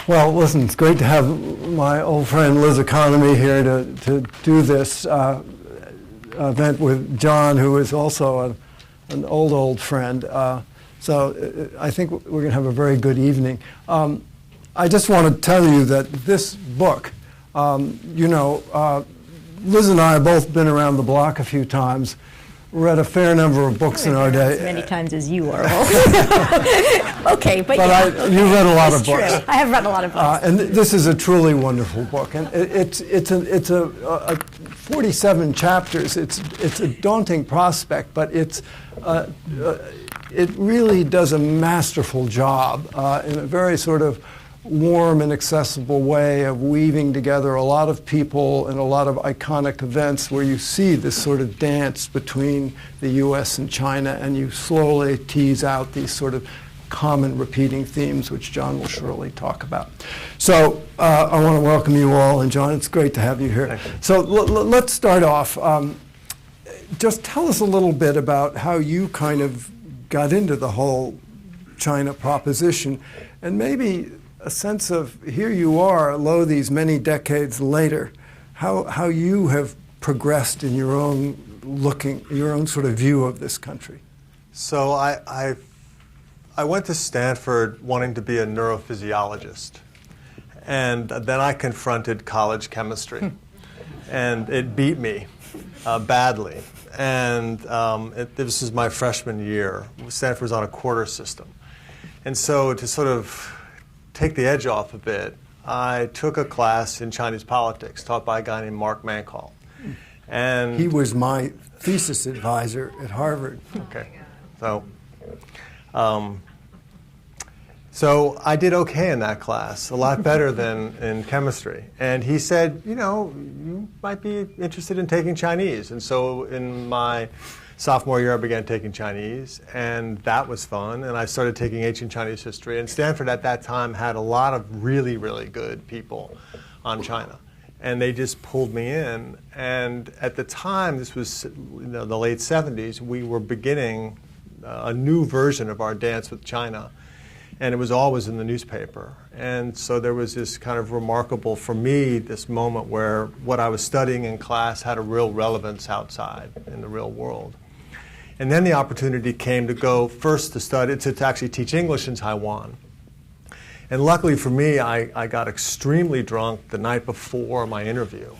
Well, listen, it's great to have my old friend Liz Economy here to do this event with John, who is also an old friend. So I think we're going to have a very good evening. I just want to tell you that this book, Liz and I have both been around the block a few times, read a fair number of books in our day. As many times as you are. Okay, but yeah. You read a lot of books. True. I have read a lot of books. And this is a truly wonderful book. And it's a 47 chapters. It's a daunting prospect, but it really does a masterful job in a very sort of warm and accessible way of weaving together a lot of people and a lot of iconic events where you see this sort of dance between the U.S. and China, and you slowly tease out these sort of common repeating themes, which John will surely talk about. So I want to welcome you all, and John, it's great to have you here. So let's start off. Just tell us a little bit about how you kind of got into the whole China proposition, and maybe a sense of, here you are, lo these many decades later, how you have progressed in your own sort of view of this country. So I went to Stanford wanting to be a neurophysiologist, and then I confronted college chemistry, and it beat me badly. And this is my freshman year. Stanford was on a quarter system, and so to sort of take the edge off a bit, I took a class in Chinese politics taught by a guy named Mark Mancall. And he was my thesis advisor at Harvard. Okay. So I did okay in that class, a lot better than in chemistry. And he said, you might be interested in taking Chinese. And so in my sophomore year, I began taking Chinese, and that was fun. And I started taking ancient Chinese history. And Stanford at that time had a lot of really, really good people on China. And they just pulled me in. And at the time, this was the late 70s, we were beginning a new version of our dance with China. And it was always in the newspaper. And so there was this kind of remarkable, for me, this moment where what I was studying in class had a real relevance outside in the real world. And then the opportunity came to go first to actually teach English in Taiwan. And luckily for me, I got extremely drunk the night before my interview.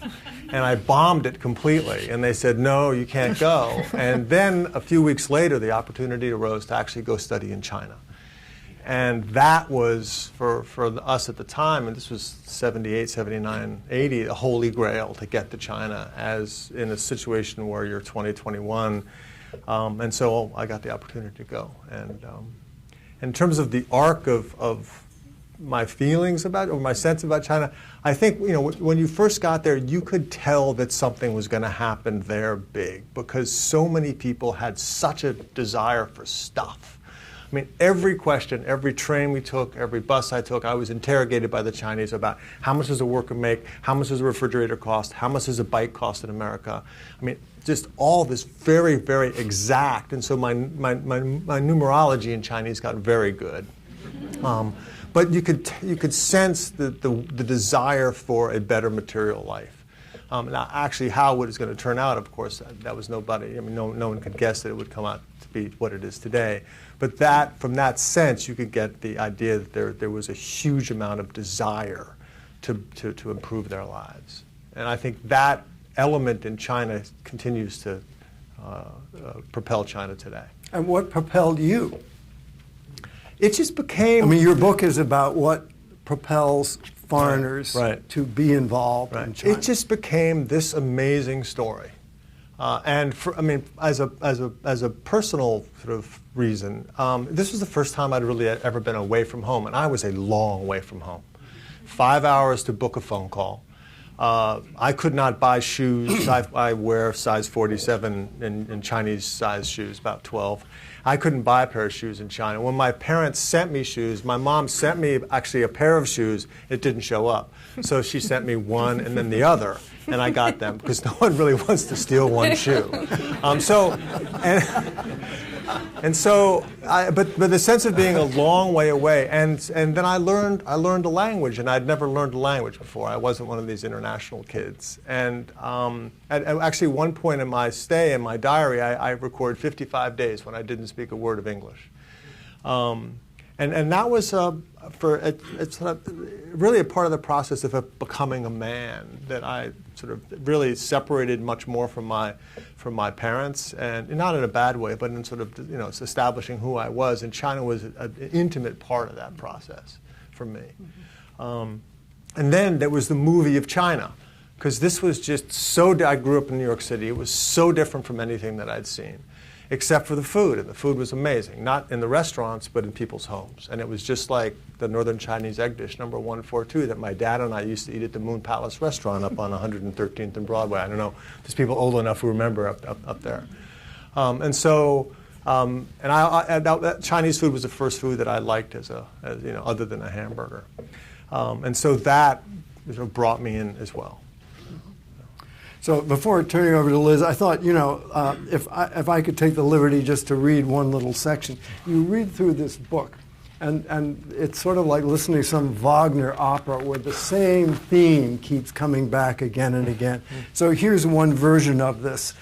And I bombed it completely. And they said, no, you can't go. And then a few weeks later, the opportunity arose to actually go study in China. And that was, for us at the time, and this was 78, 79, 80, a holy grail to get to China as in a situation where you're 20, 21. And so I got the opportunity to go. And in terms of the arc of my feelings about, or my sense about China, I think, when you first got there, you could tell that something was going to happen there big, because so many people had such a desire for stuff. I mean, every question, every train we took, every bus I took, I was interrogated by the Chinese about how much does a worker make, how much does a refrigerator cost, how much does a bike cost in America. I mean, just all this very, very exact. And so my numerology in Chinese got very good. But you could sense the desire for a better material life. Now, actually, how it was going to turn out, of course, that was nobody. I mean, no one could guess that it would come out to be what it is today. But from that sense, you could get the idea that there was a huge amount of desire to improve their lives. And I think that element in China continues to propel China today. And what propelled you? It just became... I mean, your book is about what propels foreigners right. to be involved in China. It just became this amazing story. And as a personal sort of reason, this was the first time I'd really ever been away from home, and I was a long way from home. 5 hours to book a phone call. I could not buy shoes. I wear size 47 in Chinese size shoes, about 12. I couldn't buy a pair of shoes in China. When my parents sent me shoes, my mom sent me actually a pair of shoes. It didn't show up. So she sent me one and then the other, and I got them because no one really wants to steal one shoe. And so, but the sense of being a long way away, and then I learned a language, and I'd never learned a language before. I wasn't one of these international kids. And at actually one point in my stay in my diary, I recorded 55 days when I didn't speak a word of English. And that was it's really a part of the process of becoming a man that I sort of really separated much more from my parents, and not in a bad way, but in sort of establishing who I was. And China was an intimate part of that process for me. And then there was the movie of China, because this was just so. I grew up in New York City. It was so different from anything that I'd seen, except for the food, and the food was amazing. Not in the restaurants, but in people's homes. And it was just like the Northern Chinese egg dish number 142 that my dad and I used to eat at the Moon Palace restaurant up on 113th and Broadway. I don't know, there's people old enough who remember up there. That Chinese food was the first food that I liked as other than a hamburger. And so that brought me in as well. So before turning over to Liz, I thought, if I could take the liberty just to read one little section. You read through this book, and it's sort of like listening to some Wagner opera where the same theme keeps coming back again and again. So here's one version of this.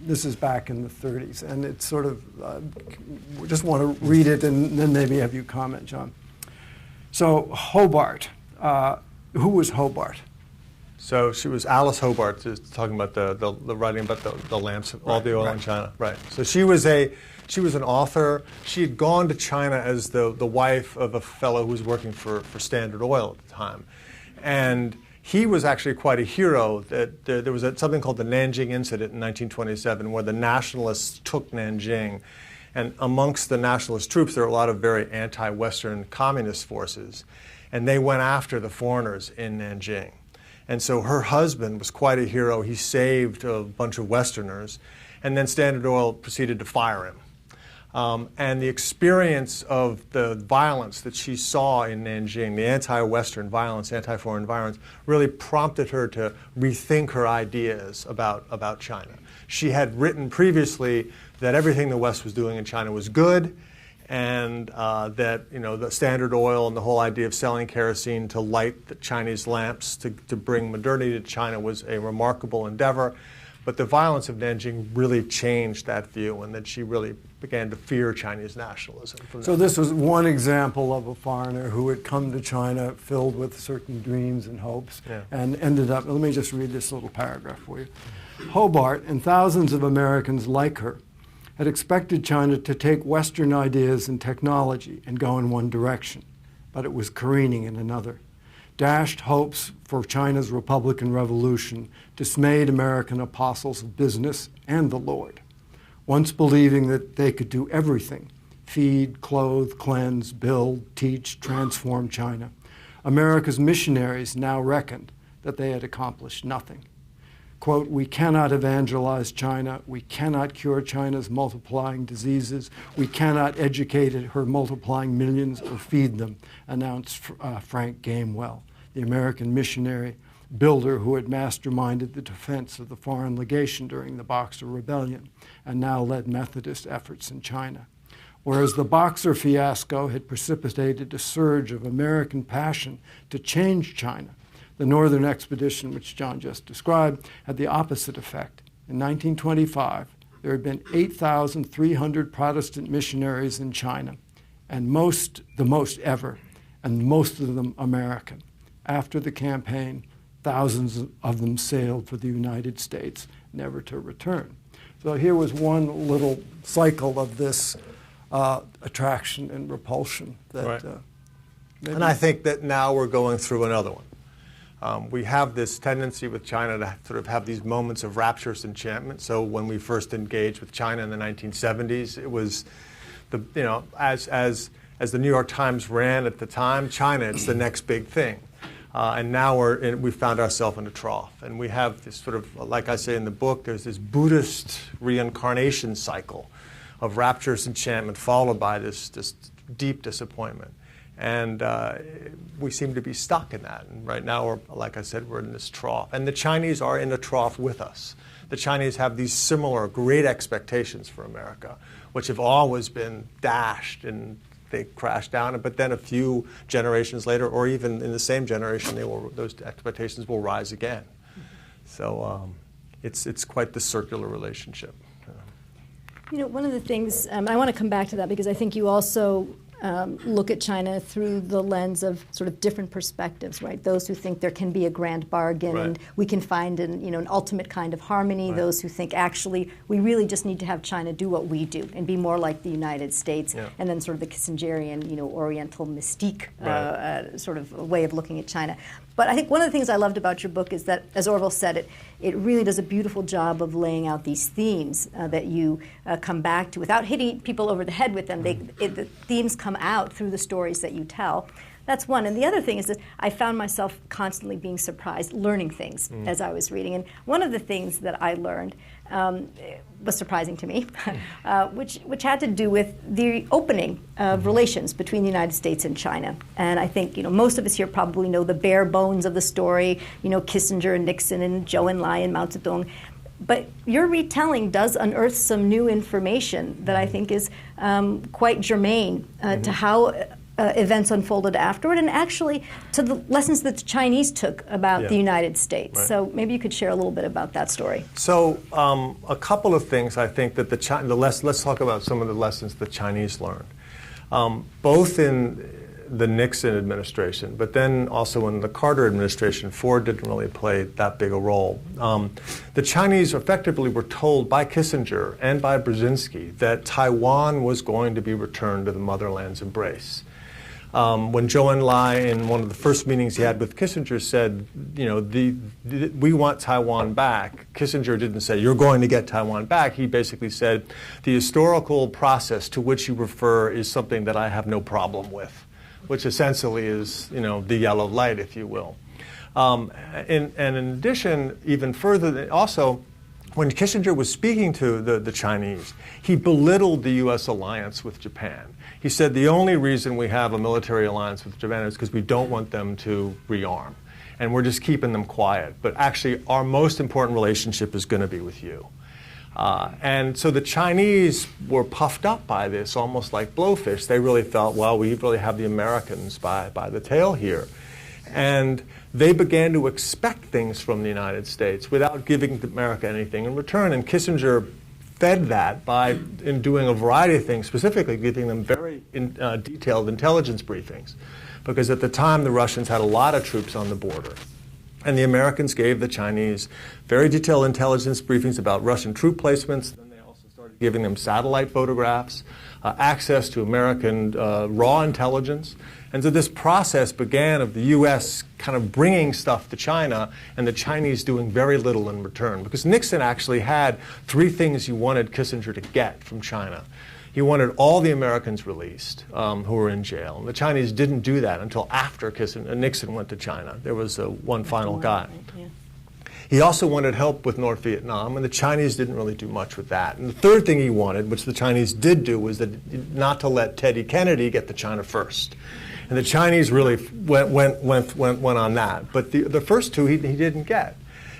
This is back in the 30s, and it's sort of, just want to read it and then maybe have you comment, John. So Hobart, who was Hobart? So she was Alice Hobart, talking about the writing about the lamps, all the oil in China. Right. So she was an author. She had gone to China as the wife of a fellow who was working for Standard Oil at the time. And he was actually quite a hero. That there was something called the Nanjing Incident in 1927, where the nationalists took Nanjing. And amongst the nationalist troops, there were a lot of very anti-Western communist forces. And they went after the foreigners in Nanjing. And so her husband was quite a hero. He saved a bunch of Westerners. And then Standard Oil proceeded to fire him. And the experience of the violence that she saw in Nanjing, the anti-Western violence, anti-foreign violence, really prompted her to rethink her ideas about China. She had written previously that everything the West was doing in China was good, and that the Standard Oil and the whole idea of selling kerosene to light the Chinese lamps to bring modernity to China was a remarkable endeavor. But the violence of Nanjing really changed that view, and that she really began to fear Chinese nationalism. So this was one example of a foreigner who had come to China filled with certain dreams and hopes, and ended up, let me just read this little paragraph for you. Hobart and thousands of Americans like her had expected China to take Western ideas and technology and go in one direction, but it was careening in another. Dashed hopes for China's Republican revolution dismayed American apostles of business and the Lord, once believing that they could do everything: feed, clothe, cleanse, build, teach, transform China. America's missionaries now reckoned that they had accomplished nothing. Quote, "We cannot evangelize China. We cannot cure China's multiplying diseases. We cannot educate her multiplying millions or feed them," announced Frank Gamewell, the American missionary builder who had masterminded the defense of the foreign legation during the Boxer Rebellion and now led Methodist efforts in China. Whereas the Boxer fiasco had precipitated a surge of American passion to change China, the Northern Expedition, which John just described, had the opposite effect. In 1925, there had been 8,300 Protestant missionaries in China, and the most ever, and most of them American. After the campaign, thousands of them sailed for the United States, never to return. So here was one little cycle of this attraction and repulsion. And I think that now we're going through another one. We have this tendency with China to sort of have these moments of rapturous enchantment. So when we first engaged with China in the 1970s, it was as the New York Times ran at the time, China, it's the next big thing. And now we found ourselves in a trough. And we have this sort of, like I say in the book, there's this Buddhist reincarnation cycle of rapturous enchantment followed by this deep disappointment. And we seem to be stuck in that. And right now, like I said, we're in this trough. And the Chinese are in a trough with us. The Chinese have these similar great expectations for America, which have always been dashed and they crash down. But then a few generations later, or even in the same generation, those expectations will rise again. So it's quite the circular relationship. You know, one of the things, I want to come back to that because I think you also look at China through the lens of sort of different perspectives, right? Those who think there can be a grand bargain and we can find an ultimate kind of harmony. Right. Those who think actually we really just need to have China do what we do and be more like the United States. Yeah. And then sort of the Kissingerian, Oriental mystique sort of way of looking at China. But I think one of the things I loved about your book is that, as Orville said, it really does a beautiful job of laying out these themes that you come back to without hitting people over the head with them. The themes come out through the stories that you tell. That's one. And the other thing is that I found myself constantly being surprised, learning things as I was reading. And one of the things that I learned was surprising to me, which had to do with the opening of relations between the United States and China. And I think most of us here probably know the bare bones of the story, Kissinger and Nixon and Zhou Enlai and Mao Zedong. But your retelling does unearth some new information that I think is quite germane to how events unfolded afterward, and actually to the lessons that the Chinese took about the United States. Right. So maybe you could share a little bit about that story. So a couple of things I think that let's talk about some of the lessons the Chinese learned, both in the Nixon administration, but then also in the Carter administration. Ford didn't really play that big a role. The Chinese effectively were told by Kissinger and by Brzezinski that Taiwan was going to be returned to the motherland's embrace. When Zhou Enlai, in one of the first meetings he had with Kissinger, said, we want Taiwan back, Kissinger didn't say, you're going to get Taiwan back. He basically said, the historical process to which you refer is something that I have no problem with, which essentially is, the yellow light, if you will. And in addition, even further, also, when Kissinger was speaking to the Chinese, he belittled the U.S. alliance with Japan. He said the only reason we have a military alliance with Japan is because we don't want them to rearm. And we're just keeping them quiet. But actually, our most important relationship is going to be with you. And so the Chinese were puffed up by this, almost like blowfish. They really felt, well, we really have the Americans by the tail here. And they began to expect things from the United States without giving America anything in return. And Kissinger fed that in doing a variety of things, specifically giving them very detailed intelligence briefings. Because at the time, the Russians had a lot of troops on the border. And the Americans gave the Chinese very detailed intelligence briefings about Russian troop placements. Then they also started giving them satellite photographs, access to American raw intelligence. And so this process began of the U.S. kind of bringing stuff to China and the Chinese doing very little in return. Because Nixon actually had three things he wanted Kissinger to get from China. He wanted all the Americans released who were in jail. And the Chinese didn't do that until after Nixon went to China. There was one final guy. Yeah. He also wanted help with North Vietnam, and the Chinese didn't really do much with that. And the third thing he wanted, which the Chinese did do, was not to let Teddy Kennedy get to China first. And the Chinese really went on that. But the first two he didn't get.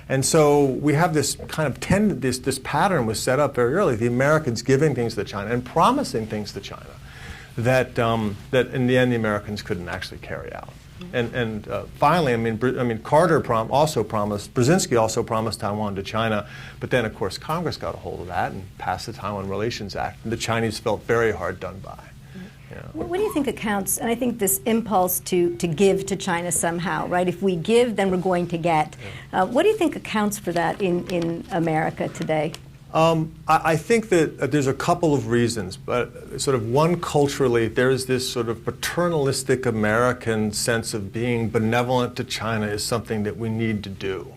And so we have this kind of this pattern was set up very early, the Americans giving things to China and promising things to China that in the end the Americans couldn't actually carry out. And finally, Carter also promised, Brzezinski also promised Taiwan to China, but then of course Congress got a hold of that and passed the Taiwan Relations Act, and the Chinese felt very hard done by. What do you think accounts, and I think this impulse to give to China somehow, right? If we give, then we're going to get. What do you think accounts for that in America today? I think that there's a couple of reasons, but sort of one, culturally, there's this sort of paternalistic American sense of being benevolent to China is something that we need to do.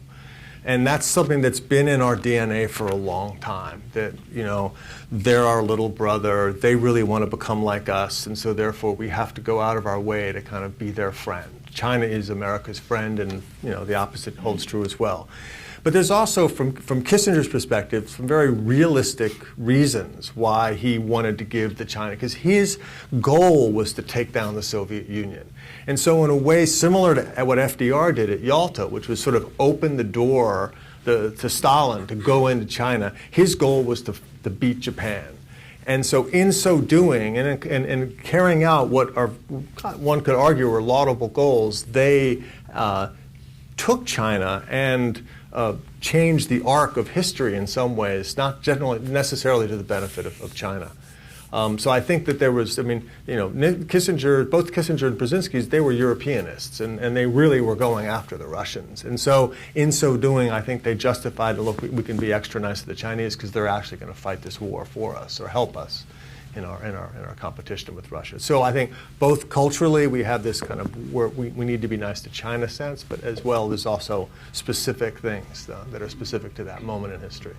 And that's something that's been in our DNA for a long time, that, you know, they're our little brother, they really want to become like us, and so therefore we have to go out of our way to kind of be their friend. China is America's friend, and, you know, the opposite holds true as well. But there's also, from Kissinger's perspective, some very realistic reasons why he wanted to give to China, because his goal was to take down the Soviet Union. And so in a way similar to what FDR did at Yalta, which was sort of open the door to Stalin to go into China, his goal was to beat Japan. And so in so doing, and carrying out what are, one could argue, were laudable goals, they took China and changed the arc of history in some ways, not generally necessarily to the benefit of China. So I think that there was, I mean, you know, Kissinger, both Kissinger and Brzezinski's, they were Europeanists, and they really were going after the Russians. And so in so doing, I think they justified, look, we can be extra nice to the Chinese because they're actually going to fight this war for us or help us in our competition with Russia. So I think both culturally we have this kind of where we need to be nice to China sense, but as well there's also specific things that are specific to that moment in history.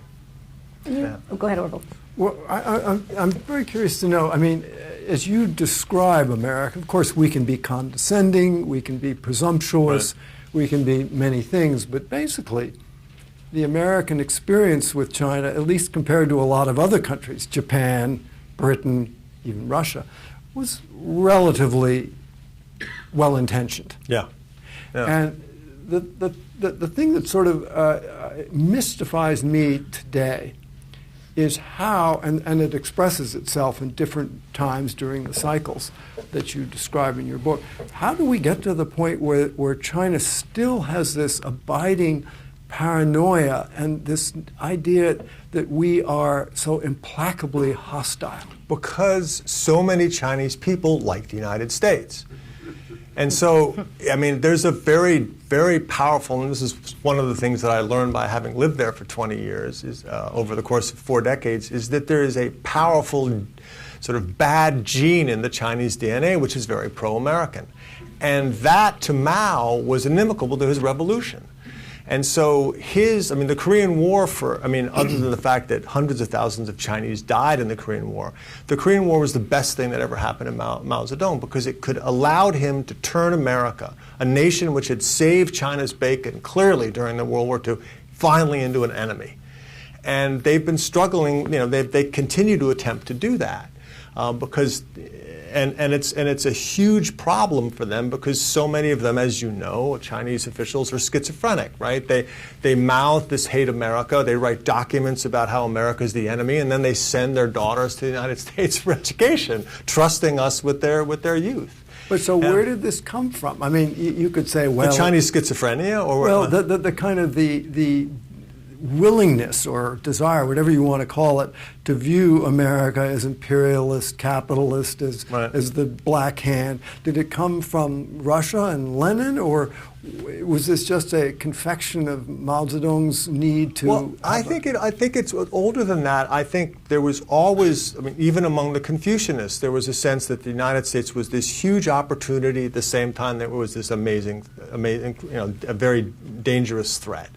Yeah. Oh, go ahead, Orville. Well, I'm very curious to know, I mean, as you describe America, of course we can be condescending, we can be presumptuous, right, we can be many things, but basically the American experience with China, at least compared to a lot of other countries, Japan, Britain, even Russia, was relatively well-intentioned. Yeah. Yeah. And the thing that sort of mystifies me today is how, and it expresses itself in different times during the cycles that you describe in your book, how do we get to the point where China still has this abiding paranoia and this idea that we are so implacably hostile? Because so many Chinese people like the United States. And so, I mean, there's a very, very powerful, and this is one of the things that I learned by having lived there for 20 years, is over the course of 4 decades, is that there is a powerful sort of bad gene in the Chinese DNA, which is very pro-American. And that, to Mao, was inimical to his revolution. And so the Korean War, other than the fact that hundreds of thousands of Chinese died in the Korean War was the best thing that ever happened to Mao Zedong, because it could allowed him to turn America, a nation which had saved China's bacon clearly during the World War II, finally into an enemy. And they've been struggling, you know, they continue to attempt to do that because it's a huge problem for them, because so many of them, as you know, Chinese officials are schizophrenic, right? They mouth this hate America, they write documents about how America is the enemy, and then they send their daughters to the United States for education, trusting us with their youth. But so where did this come from? I mean, you could say, well, the Chinese schizophrenia, or well, the kind of the willingness or desire, whatever you want to call it, to view America as imperialist, capitalist, as the black hand. Did it come from Russia and Lenin, or was this just a confection of Mao Zedong's need to? Well, I think it's older than that. I think there was always, even among the Confucianists, there was a sense that the United States was this huge opportunity at the same time that it was this amazing, a very dangerous threat.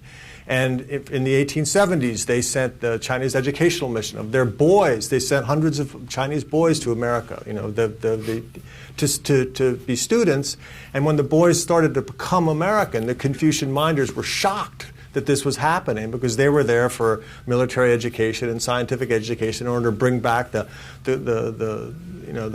And in the 1870s, they sent the Chinese educational mission of their boys. They sent hundreds of Chinese boys to America, you know, to be students. And when the boys started to become American, the Confucian minders were shocked that this was happening, because they were there for military education and scientific education in order to bring back the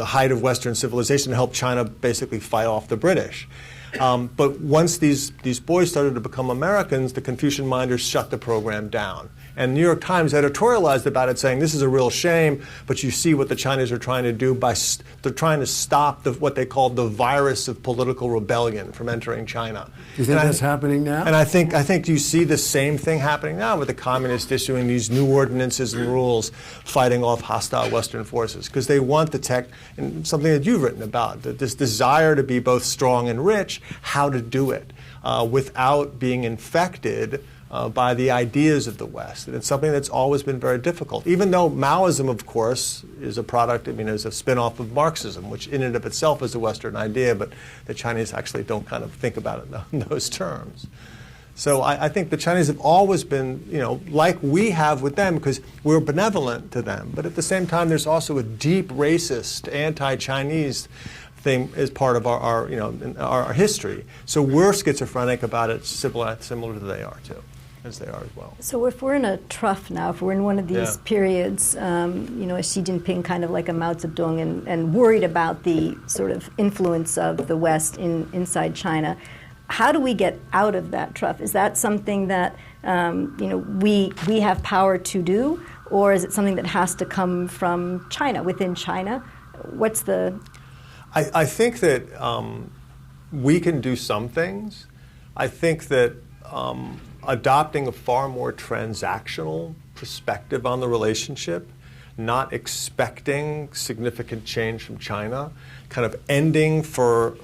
height of Western civilization, to help China basically fight off the British. But once these boys started to become Americans, the Confucian minders shut the program down. And the New York Times editorialized about it, saying this is a real shame, but you see what the Chinese are trying to do they're trying to stop what they called the virus of political rebellion from entering China. Do you think that's happening now? And I think you see the same thing happening now, with the communists issuing these new ordinances and rules fighting off hostile Western forces, because they want the tech, and something that you've written about, this desire to be both strong and rich, how to do it without being infected by the ideas of the West. And it's something that's always been very difficult, even though Maoism, of course, is a product, is a spin-off of Marxism, which in and of itself is a Western idea, but the Chinese actually don't kind of think about it in those terms. So I think the Chinese have always been, like we have with them, because we're benevolent to them. But at the same time, there's also a deep racist, anti-Chinese thing as part of our history. So we're schizophrenic about it, similar to they are too, as they are as well. So if we're in a trough now, if we're in one of these Yeah. periods, Xi Jinping kind of like a Mao Zedong and worried about the sort of influence of the West inside China, how do we get out of that trough? Is that something that we have power to do, or is it something that has to come from China, within China? What's the... I think that we can do some things. I think that adopting a far more transactional perspective on the relationship, not expecting significant change from China, kind of ending for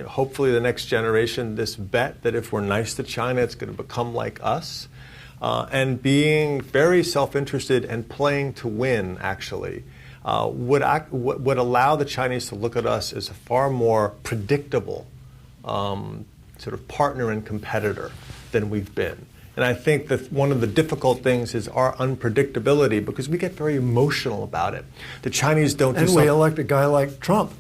hopefully the next generation this bet that if we're nice to China, it's going to become like us, and being very self-interested and playing to win, actually, would allow the Chinese to look at us as a far more predictable sort of partner and competitor than we've been. And I think that one of the difficult things is our unpredictability, because we get very emotional about it. The Chinese don't do And something. we elect a guy like Trump.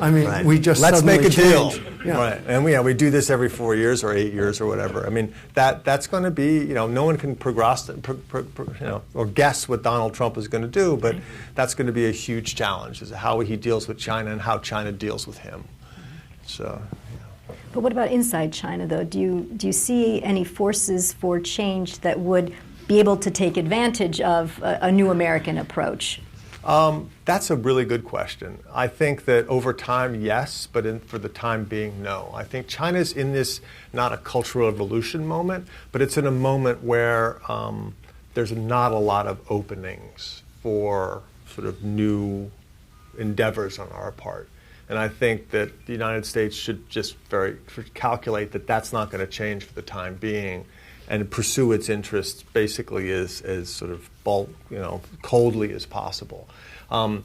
I mean, Right. we just let's suddenly make a deal, change. Yeah. right? And we do this every 4 years or 8 years or whatever. I mean, that's going to be no one can or guess what Donald Trump is going to do, but that's going to be a huge challenge: is how he deals with China and how China deals with him. So. But what about inside China, though? Do you see any forces for change that would be able to take advantage of a new American approach? That's a really good question. I think that over time, yes, but for the time being, no. I think China's in this, not a cultural revolution moment, but it's in a moment where there's not a lot of openings for sort of new endeavors on our part. And I think that the United States should just calculate that that's not going to change for the time being, and pursue its interests basically as sort of coldly as possible. We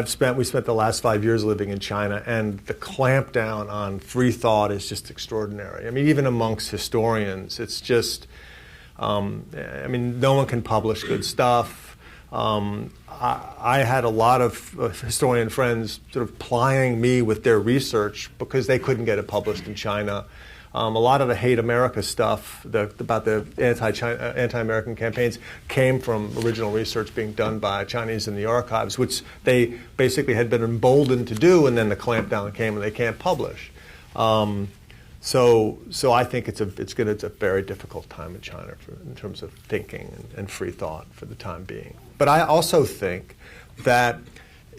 spent the last 5 years living in China, and the clampdown on free thought is just extraordinary. I mean, even amongst historians, it's just, no one can publish good stuff. I had a lot of historian friends sort of plying me with their research because they couldn't get it published in China. A lot of the hate America stuff about the anti-American campaigns came from original research being done by Chinese in the archives, which they basically had been emboldened to do, and then the clampdown came and they can't publish. So I think it's a very difficult time in China in terms of thinking and free thought for the time being. But I also think that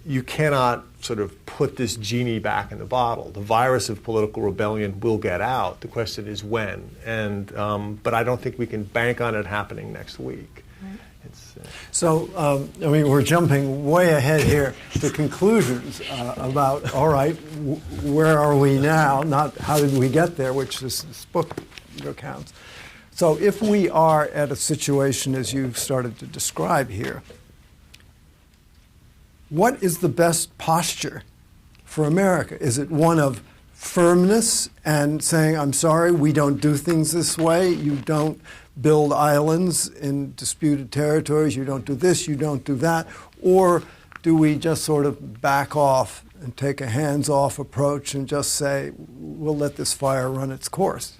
you cannot sort of put this genie back in the bottle. The virus of political rebellion will get out. The question is when. But I don't think we can bank on it happening next week. So, we're jumping way ahead here to conclusions about, all right, where are we now? Not how did we get there, which this book recounts. So if we are at a situation, as you've started to describe here, what is the best posture for America? Is it one of firmness and saying, I'm sorry, we don't do things this way, you don't build islands in disputed territories, you don't do this, you don't do that? Or do we just sort of back off and take a hands-off approach and just say, we'll let this fire run its course?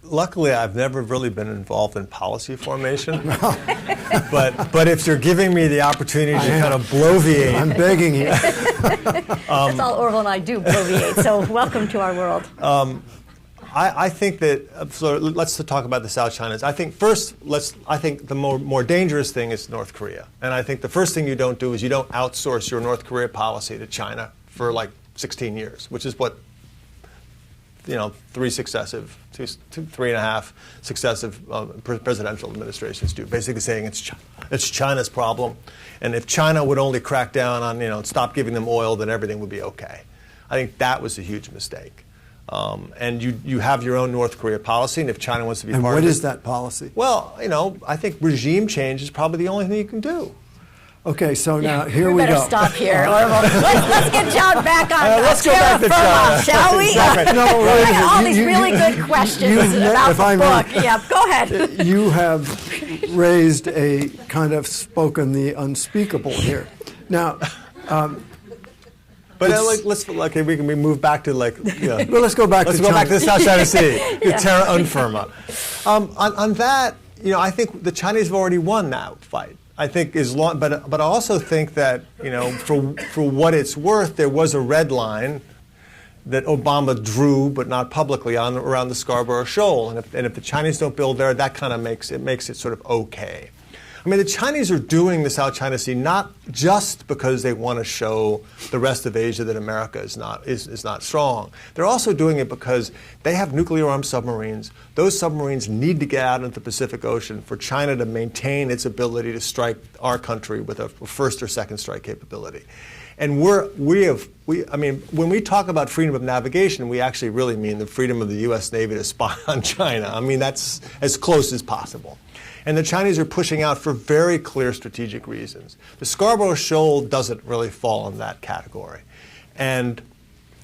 Luckily, I've never really been involved in policy formation. But if you're giving me the opportunity to kind of bloviate. I'm begging you. That's all Orville and I do, bloviate, so welcome to our world. I think that, so let's talk about the South China. I think the more dangerous thing is North Korea. And I think the first thing you don't do is you don't outsource your North Korea policy to China for like 16 years, which is what 3 and a half successive presidential administrations do, basically saying it's China's problem, and if China would only crack down on, stop giving them oil, then everything would be okay. I think that was a huge mistake. And you have your own North Korea policy, and if China wants to be part of it. And what is that policy? Well, I think regime change is probably the only thing you can do. Okay, so now here we go. Better stop here, Orville. Let's get John back on. Let's go back to China. Shall we? No, wait a minute. All these really good questions about if the I book. may, Yeah, go ahead. you have raised a kind of spoken the unspeakable here. Now, But we can move back to well, let's go back let's to go China. back to the South China Sea, the terra unfirma. On that, I think the Chinese have already won that fight. I think but I also think that for what it's worth, there was a red line that Obama drew, but not publicly, around the Scarborough Shoal, and if the Chinese don't build there, that kind of makes it sort of okay. I mean, the Chinese are doing the South China Sea not just because they want to show the rest of Asia that America is not strong. They're also doing it because they have nuclear-armed submarines. Those submarines need to get out into the Pacific Ocean for China to maintain its ability to strike our country with a first or second strike capability. And when we talk about freedom of navigation, we actually really mean the freedom of the U.S. Navy to spy on China. I mean, that's as close as possible. And the Chinese are pushing out for very clear strategic reasons. The Scarborough Shoal doesn't really fall in that category. And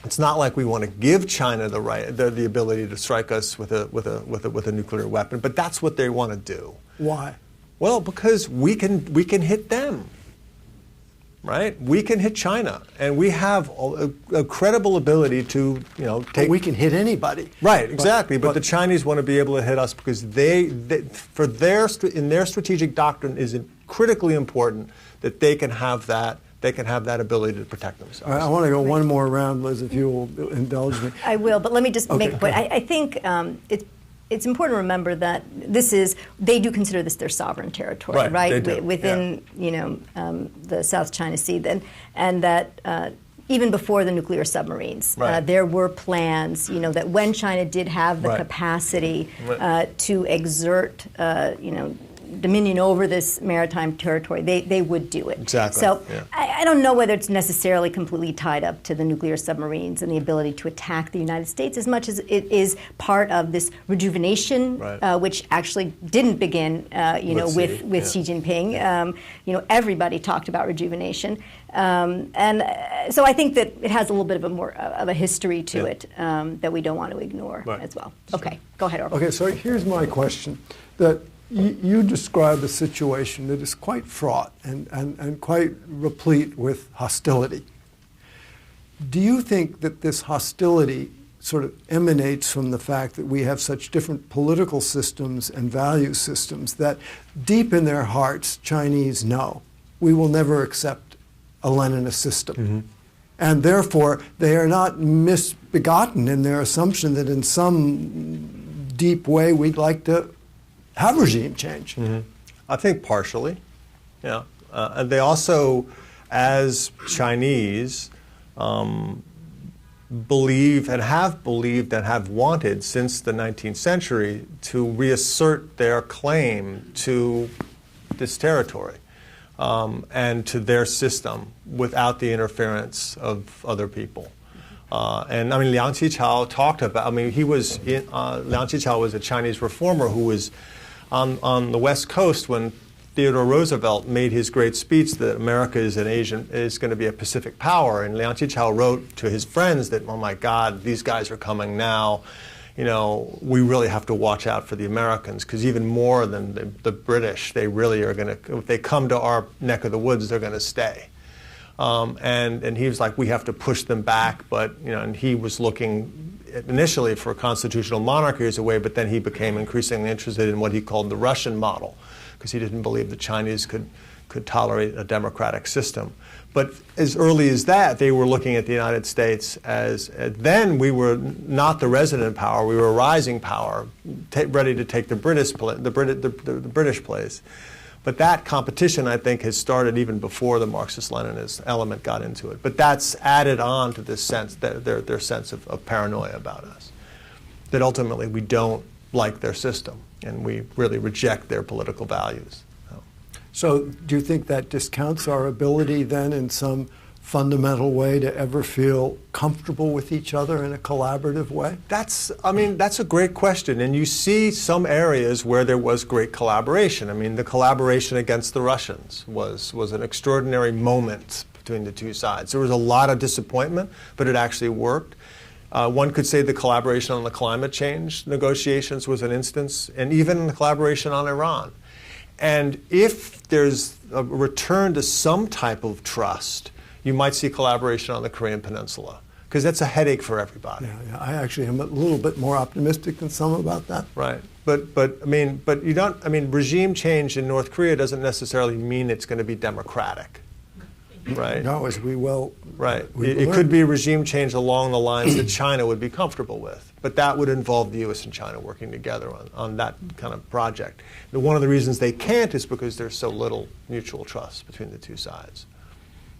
it's not like we want to give China the ability to strike us with a nuclear weapon, but that's what they want to do. Why? Well, because we can hit them. Right? We can hit China, and we have a credible ability to, take. We can hit anybody. Right, exactly. But the Chinese want to be able to hit us because in their strategic doctrine is critically important that they can have that ability to protect themselves. All right, I want to go one more round, Liz, if you will indulge me. I will, but let me just make a point. I think it's important to remember that they do consider this their sovereign territory, right? They do. Within the South China Sea, and that even before the nuclear submarines, there were plans, that when China did have the capacity to exert, dominion over this maritime territory, they would do it. Exactly. So I don't know whether it's necessarily completely tied up to the nuclear submarines and the ability to attack the United States as much as it is part of this rejuvenation, which actually didn't begin, with Xi Jinping. Everybody talked about rejuvenation, and so I think that it has a little bit of a history to it that we don't want to ignore as well. Okay, go ahead, Orville. Okay, so here's my question. That you describe a situation that is quite fraught and quite replete with hostility. Do you think that this hostility sort of emanates from the fact that we have such different political systems and value systems that deep in their hearts, Chinese know we will never accept a Leninist system? Mm-hmm. And therefore, they are not misbegotten in their assumption that in some deep way we'd like to have regime change. Mm-hmm. I think partially, and they also, as Chinese, believe and have wanted since the 19th century to reassert their claim to this territory and to their system without the interference of other people. And I mean, Liang Qichao talked about. Liang Qichao was a Chinese reformer who was on the West Coast when Theodore Roosevelt made his great speech that America is going to be a Pacific power. And Liang Qichao wrote to his friends that, oh my God, these guys are coming now. We really have to watch out for the Americans because even more than the British, they really are going to. If they come to our neck of the woods, they're going to stay. And he was like, we have to push them back, but and he was looking initially for a constitutional monarchy as a way, but then he became increasingly interested in what he called the Russian model, because he didn't believe the Chinese could tolerate a democratic system. But as early as that, they were looking at the United States as then we were not the resident power, we were a rising power, ready to take the British place. But that competition, I think, has started even before the Marxist-Leninist element got into it. But that's added on to this sense, their sense of paranoia about us, that ultimately we don't like their system and we really reject their political values. So do you think that discounts our ability then in some fundamental way to ever feel comfortable with each other in a collaborative way? That's a great question. And you see some areas where there was great collaboration. I mean, the collaboration against the Russians was an extraordinary moment between the two sides. There was a lot of disappointment, but it actually worked. One could say the collaboration on the climate change negotiations was an instance, and even the collaboration on Iran. And if there's a return to some type of trust, you might see collaboration on the Korean Peninsula, because that's a headache for everybody. Yeah, I actually am a little bit more optimistic than some about that. Right. But you don't. I mean, regime change in North Korea doesn't necessarily mean it's going to be democratic. Right. No, as we will. Right. It could be regime change along the lines that China would be comfortable with, but that would involve the U.S. and China working together on that kind of project. And one of the reasons they can't is because there's so little mutual trust between the two sides.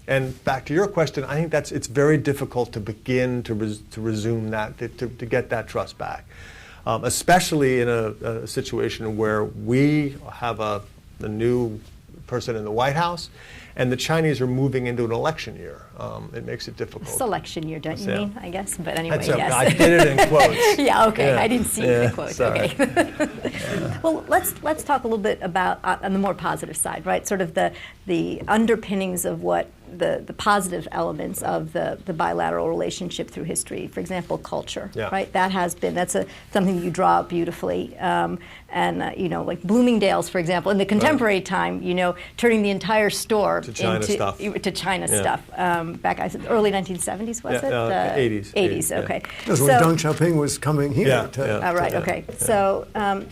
And back to your question, I think it's very difficult to begin to resume that, to get that trust back, especially in a situation where we have a new person in the White House, and the Chinese are moving into an election year. It makes it difficult. Selection year, don't you mean, I guess? But anyway, yes. I did it in quotes. Yeah, okay. Yeah. I didn't see it in quotes. Sorry. Okay. Well, let's talk a little bit about, on the more positive side, right? Sort of the underpinnings of what the positive elements of the bilateral relationship through history. For example, culture, right? That's something you draw beautifully. Like Bloomingdale's, for example, in the contemporary time, turning the entire store to China stuff. To China stuff. Back, I said, early 1970s, was it? 80s. 80s, okay. That's when Deng Xiaoping was coming here. Right, okay. Yeah. So,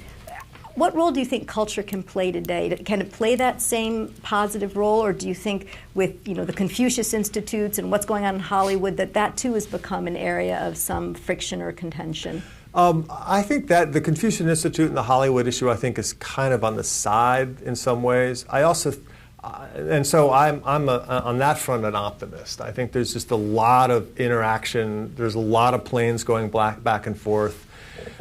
what role do you think culture can play today? Can it play that same positive role, or do you think with the Confucius Institutes and what's going on in Hollywood that too has become an area of some friction or contention? I think that the Confucius Institute and the Hollywood issue, I think, is kind of on the side in some ways. I also, and so I'm on that front an optimist. I think there's just a lot of interaction. There's a lot of planes going back and forth.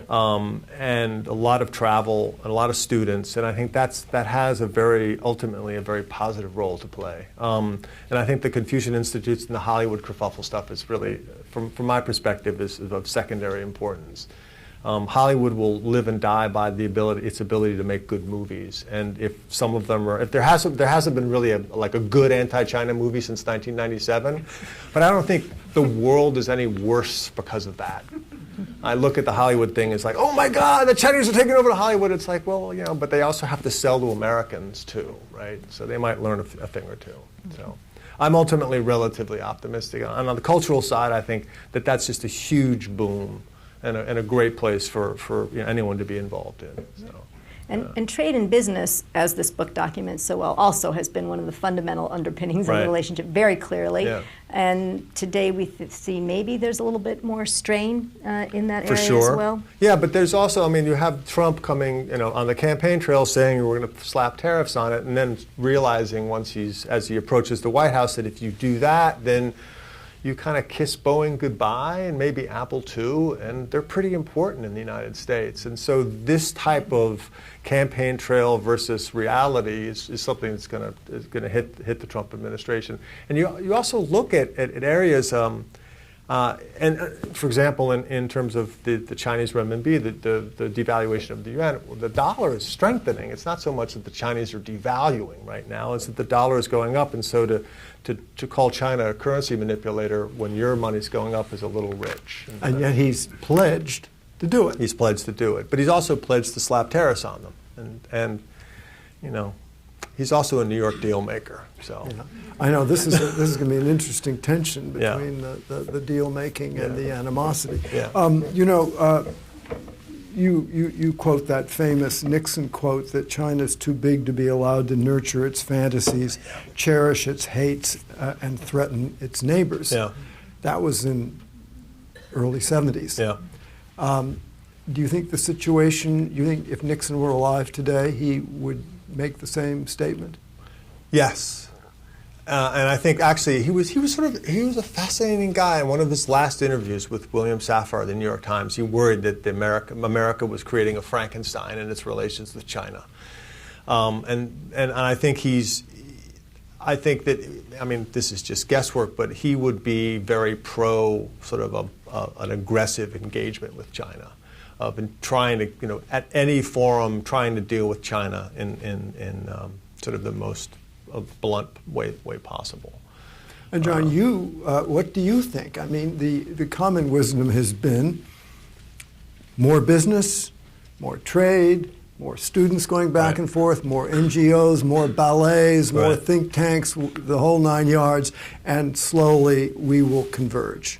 And a lot of travel and a lot of students, and I think that has ultimately a very positive role to play. And I think the Confucius Institutes and the Hollywood kerfuffle stuff is really, from my perspective, is of secondary importance. Hollywood will live and die by its ability to make good movies, and if some of them if there hasn't been really a good anti-China movie since 1997, but I don't think the world is any worse because of that. I look at the Hollywood thing, it's like, oh my God, the Chinese are taking over to Hollywood. It's like, well, but they also have to sell to Americans too, right? So they might learn a thing or two. So I'm ultimately relatively optimistic. And on the cultural side, I think that's just a huge boom and a great place for anyone to be involved in. So. And trade and business, as this book documents so well, also has been one of the fundamental underpinnings of the relationship very clearly. Yeah. And today we see maybe there's a little bit more strain in that area as well. Yeah, but there's also, you have Trump coming, on the campaign trail saying we're going to slap tariffs on it, and then realizing as he approaches the White House that if you do that, then you kind of kiss Boeing goodbye, and maybe Apple too, and they're pretty important in the United States. And so this type of campaign trail versus reality is something that's going to hit the Trump administration. And you also look at areas, and for example, in terms of the Chinese renminbi, the devaluation of the yuan, the dollar is strengthening. It's not so much that the Chinese are devaluing right now; it's that the dollar is going up, and so to call China a currency manipulator when your money's going up is a little rich. And yet he's pledged to do it. He's pledged to do it, but he's also pledged to slap tariffs on them, and he's also a New York deal maker. So I know this is going to be an interesting tension between the deal making and the animosity. Yeah. You quote that famous Nixon quote that China's too big to be allowed to nurture its fantasies, cherish its hates, and threaten its neighbors. Yeah. That was in early 70s. Yeah. Do you think you think if Nixon were alive today, he would make the same statement? Yes. And I think actually he was a fascinating guy. In one of his last interviews with William Safar of the New York Times, he worried that America was creating a Frankenstein in its relations with China. And I think this is just guesswork, but he would be very pro sort of an aggressive engagement with China, of trying to at any forum trying to deal with China in sort of the most blunt way possible. And John, what do you think? I mean, the common wisdom has been more business, more trade, more students going back and forth, more NGOs, more ballets, more think tanks, the whole 9 yards, and slowly we will converge.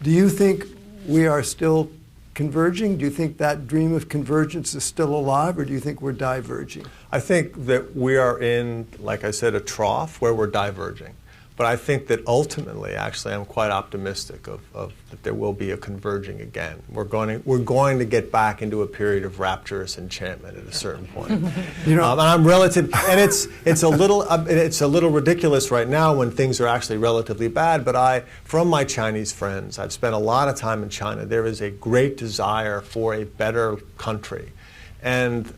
Do you think we are still converging? Do you think that dream of convergence is still alive, or do you think we're diverging? I think that we are in, like I said, a trough where we're diverging. But I think that ultimately, actually, I'm quite optimistic of that there will be a converging again. We're going to get back into a period of rapturous enchantment at a certain point. And I'm relative, and it's a little ridiculous right now when things are actually relatively bad. But from my Chinese friends, I've spent a lot of time in China. There is a great desire for a better country, and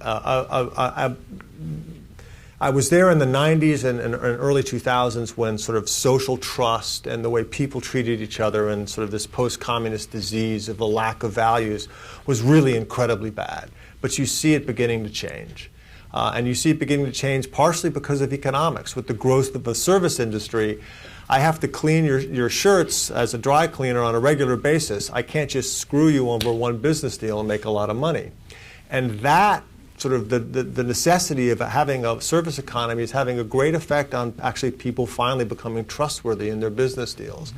I was there in the 90s and early 2000s when sort of social trust and the way people treated each other and sort of this post-communist disease of a lack of values was really incredibly bad. But you see it beginning to change. And you see it beginning to change partially because of economics. With the growth of the service industry, I have to clean your shirts as a dry cleaner on a regular basis. I can't just screw you over one business deal and make a lot of money. And that sort of the necessity of having a service economy is having a great effect on actually people finally becoming trustworthy in their business deals.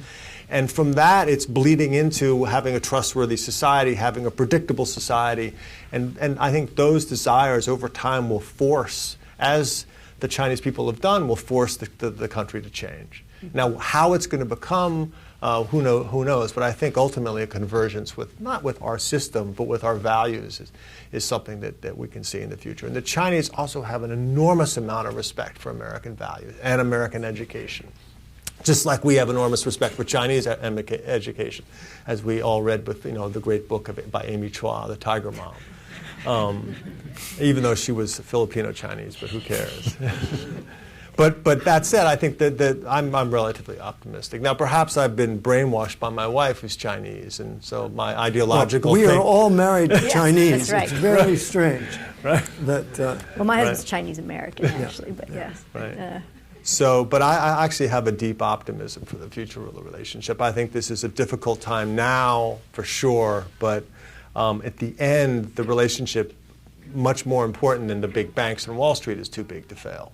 And from that, it's bleeding into having a trustworthy society, having a predictable society. And I think those desires over time will force, as the Chinese people have done, will force the country to change. Now, how it's going to become, who knows? But I think ultimately a convergence not with our system, but with our values is something that we can see in the future. And the Chinese also have an enormous amount of respect for American values and American education, just like we have enormous respect for Chinese education, as we all read with the great book by Amy Chua, The Tiger Mom, even though she was Filipino Chinese, but who cares? But that said, I think that I'm relatively optimistic. Now, perhaps I've been brainwashed by my wife, who's Chinese, and so my ideological we are all married to Chinese. That's right. It's very strange. Right. Well, my husband's Chinese American, actually, but yes. Right. But I actually have a deep optimism for the future of the relationship. I think this is a difficult time now, for sure, but at the end, the relationship, much more important than the big banks and Wall Street, is too big to fail.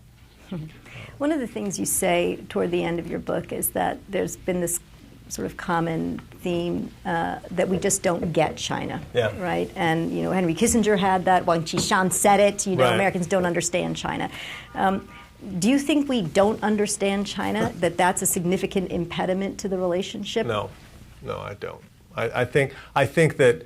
One of the things you say toward the end of your book is that there's been this sort of common theme that we just don't get China, right? And Henry Kissinger had that. Wang Qishan said it. Americans don't understand China. Do you think we don't understand China? That's a significant impediment to the relationship? No, I don't. I think that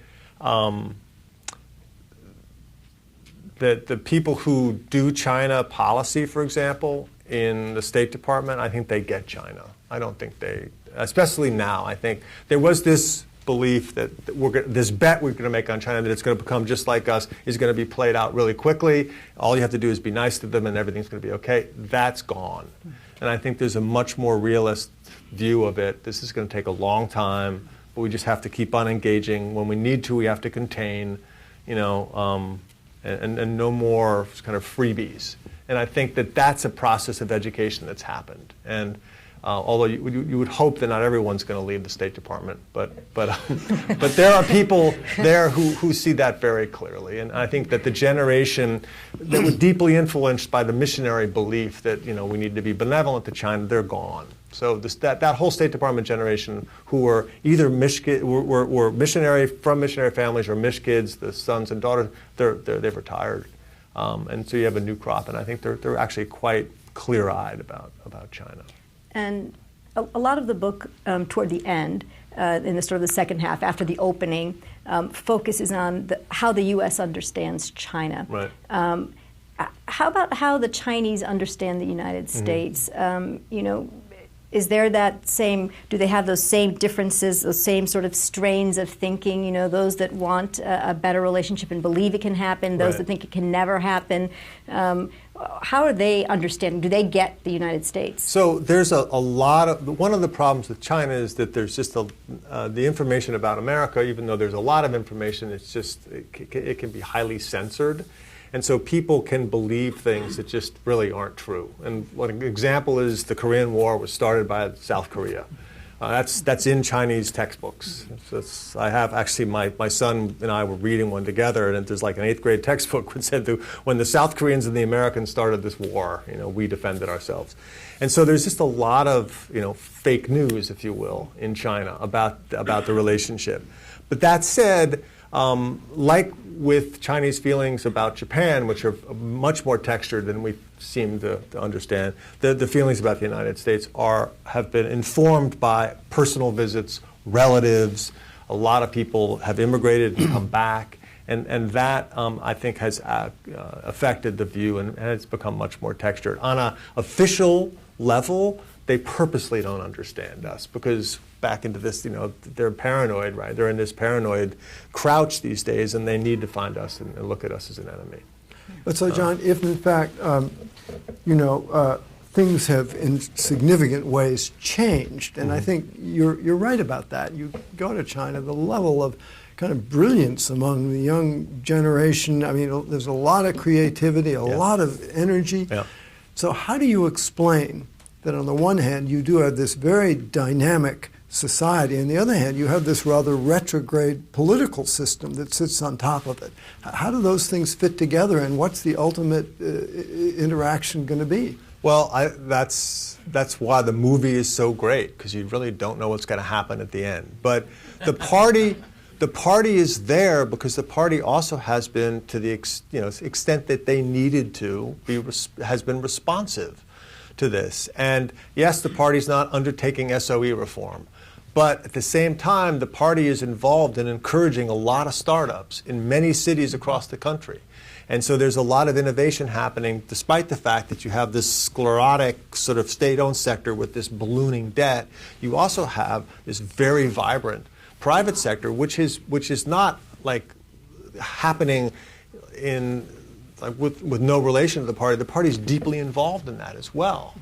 that the people who do China policy, for example, in the State Department, I think they get China. I don't think especially now, I think there was this belief that this bet we're going to make on China that it's going to become just like us is going to be played out really quickly. All you have to do is be nice to them and everything's going to be okay. That's gone. And I think there's a much more realist view of it. This is going to take a long time, but we just have to keep on engaging. When we need to, we have to contain, and no more kind of freebies. And I think that's a process of education that's happened. And although you would hope that not everyone's going to leave the State Department, but there are people there who see that very clearly. And I think that the generation that was deeply influenced by the missionary belief that we need to be benevolent to China, they're gone. So that whole State Department generation who were either were missionary from missionary families or mish kids, the sons and daughters, they've retired, and so you have a new crop, and I think they're actually quite clear-eyed about China. And a lot of the book toward the end, in the sort of the second half after the opening, focuses on how the U.S. understands China. Right. How about how the Chinese understand the United States? Is there that same, do they have those same differences, those same sort of strains of thinking, those that want a better relationship and believe it can happen, those that think it can never happen? How are they understanding? Do they get the United States? So there's a lot of, one of the problems with China is that there's just the information about America, even though there's a lot of information, it's just, it can be highly censored. And so people can believe things that just really aren't true. And one example is the Korean War was started by South Korea. That's in Chinese textbooks. I have actually, my son and I were reading one together, and there's like an 8th grade textbook that said that when the South Koreans and the Americans started this war, we defended ourselves. And so there's just a lot of fake news, if you will, in China about the relationship. But that said, like with Chinese feelings about Japan, which are much more textured than we seem to understand, the feelings about the United States have been informed by personal visits, relatives. A lot of people have immigrated and come back, and that I think has affected the view, and it's become much more textured. On an official level, they purposely don't understand us because back into this, they're paranoid, right? They're in this paranoid crouch these days, and they need to find us and look at us as an enemy. But so, John, if in fact, things have in significant ways changed, and I think you're right about that. You go to China, the level of kind of brilliance among the young generation, I mean, there's a lot of creativity, a lot of energy. Yeah. So how do you explain that on the one hand, you do have this very dynamic society, on the other hand, you have this rather retrograde political system that sits on top of it? How do those things fit together, and what's the ultimate interaction going to be? Well, that's why the movie is so great, because you really don't know what's going to happen at the end. But the party is there because the party also has been, to the extent that they needed to be, has been responsive to this. And yes, the party's not undertaking SOE reform, but at the same time, the party is involved in encouraging a lot of startups in many cities across the country. And so there's a lot of innovation happening, despite the fact that you have this sclerotic sort of state-owned sector with this ballooning debt. You also have this very vibrant private sector, which is not like happening in with no relation to the party. The party is deeply involved in that as well.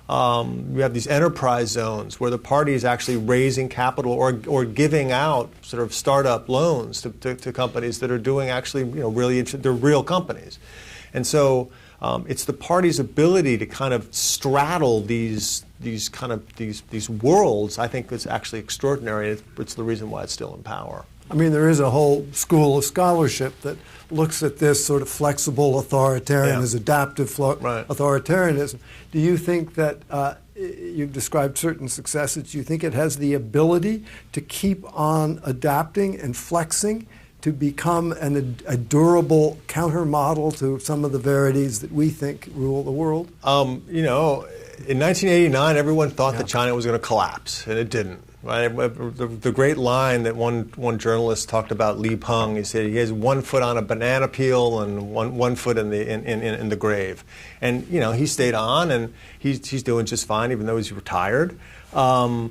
We have these enterprise zones where the party is actually raising capital or giving out sort of startup loans to companies that are doing actually really they're real companies, and so it's the party's ability to kind of straddle these worlds. I think is actually extraordinary. It's the reason why it's still in power. I mean, there is a whole school of scholarship that looks at this sort of flexible authoritarianism, as adaptive authoritarianism. Do you think that you've described certain successes? Do you think it has the ability to keep on adapting and flexing to become a durable countermodel to some of the verities that we think rule the world? In 1989, everyone thought that China was going to collapse, and it didn't. Right? The great line that one journalist talked about Li Peng, he said he has 1 foot on a banana peel and one foot in the grave, and he stayed on, and he's doing just fine even though he's retired, and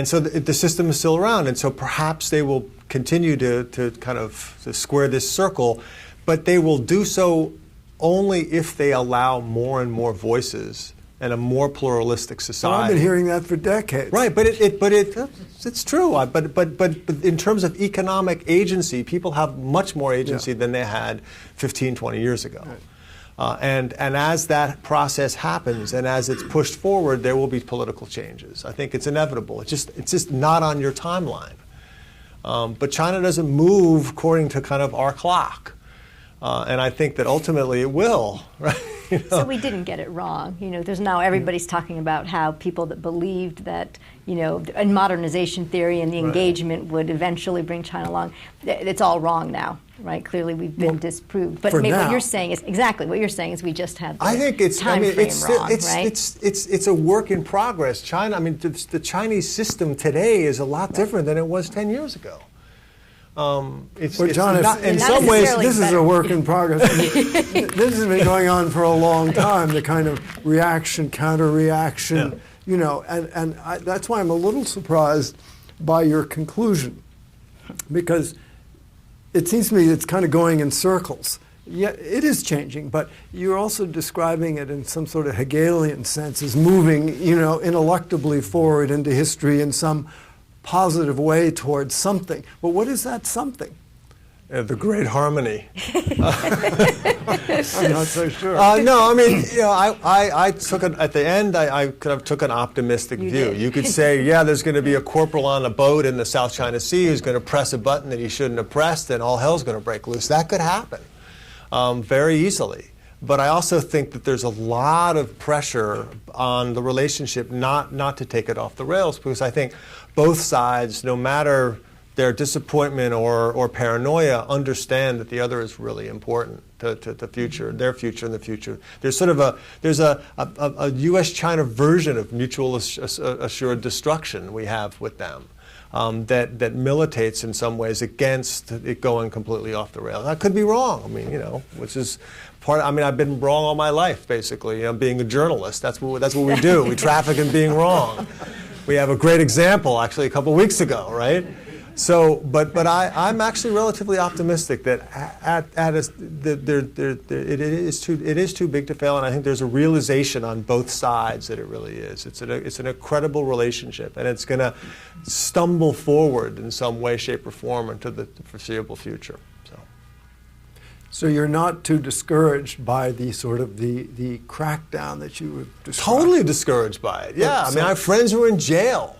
so the system is still around, and so perhaps they will continue to kind of to square this circle, but they will do so only if they allow more and more voices and a more pluralistic society. Well, I've been hearing that for decades. Right, but it's true. But in terms of economic agency, people have much more agency than they had 15, 20 years ago. Right. And as that process happens and as it's pushed forward, there will be political changes. I think it's inevitable. It's just not on your timeline. But China doesn't move according to kind of our clock. And I think that ultimately it will, right? So we didn't get it wrong. There's now everybody's talking about how people that believed that, in modernization theory and the engagement would eventually bring China along, it's all wrong now, right? Clearly we've been disproved. But maybe what you're saying is exactly what you're saying is we just had the time frame wrong, right? It's a work in progress. China, the Chinese system today is a lot different than it was 10 years ago. John, in some ways, this is a work in progress. This has been going on for a long time, the kind of reaction, counter-reaction, and that's why I'm a little surprised by your conclusion, because it seems to me it's kind of going in circles. Yeah, it is changing, but you're also describing it in some sort of Hegelian sense as moving, ineluctably forward into history in some positive way towards something. But what is that something? The great harmony. I'm not so sure. No, I mean, I took it at the end. I kind of took an optimistic view. You could say, yeah, there's going to be a corporal on a boat in the South China Sea who's going to press a button that he shouldn't have pressed, and all hell's going to break loose. That could happen very easily. But I also think that there's a lot of pressure on the relationship not to take it off the rails, because I think both sides, no matter their disappointment or paranoia, understand that the other is really important to the future, their future and the future. There's sort of a U.S.-China version of mutual assured destruction we have with them that militates in some ways against it going completely off the rails. I could be wrong. I mean, which is part. I mean, I've been wrong all my life, basically. Being a journalist, that's what we do. We traffic in being wrong. We have a great example, actually, a couple weeks ago, right? So, but I'm actually relatively optimistic that it is too big to fail, and I think there's a realization on both sides that it really is. It's an incredible relationship, and it's going to stumble forward in some way, shape, or form into the foreseeable future. So you're not too discouraged by the sort of the crackdown that you would describe? Totally discouraged by it. Yeah, I mean, I have friends who are in jail.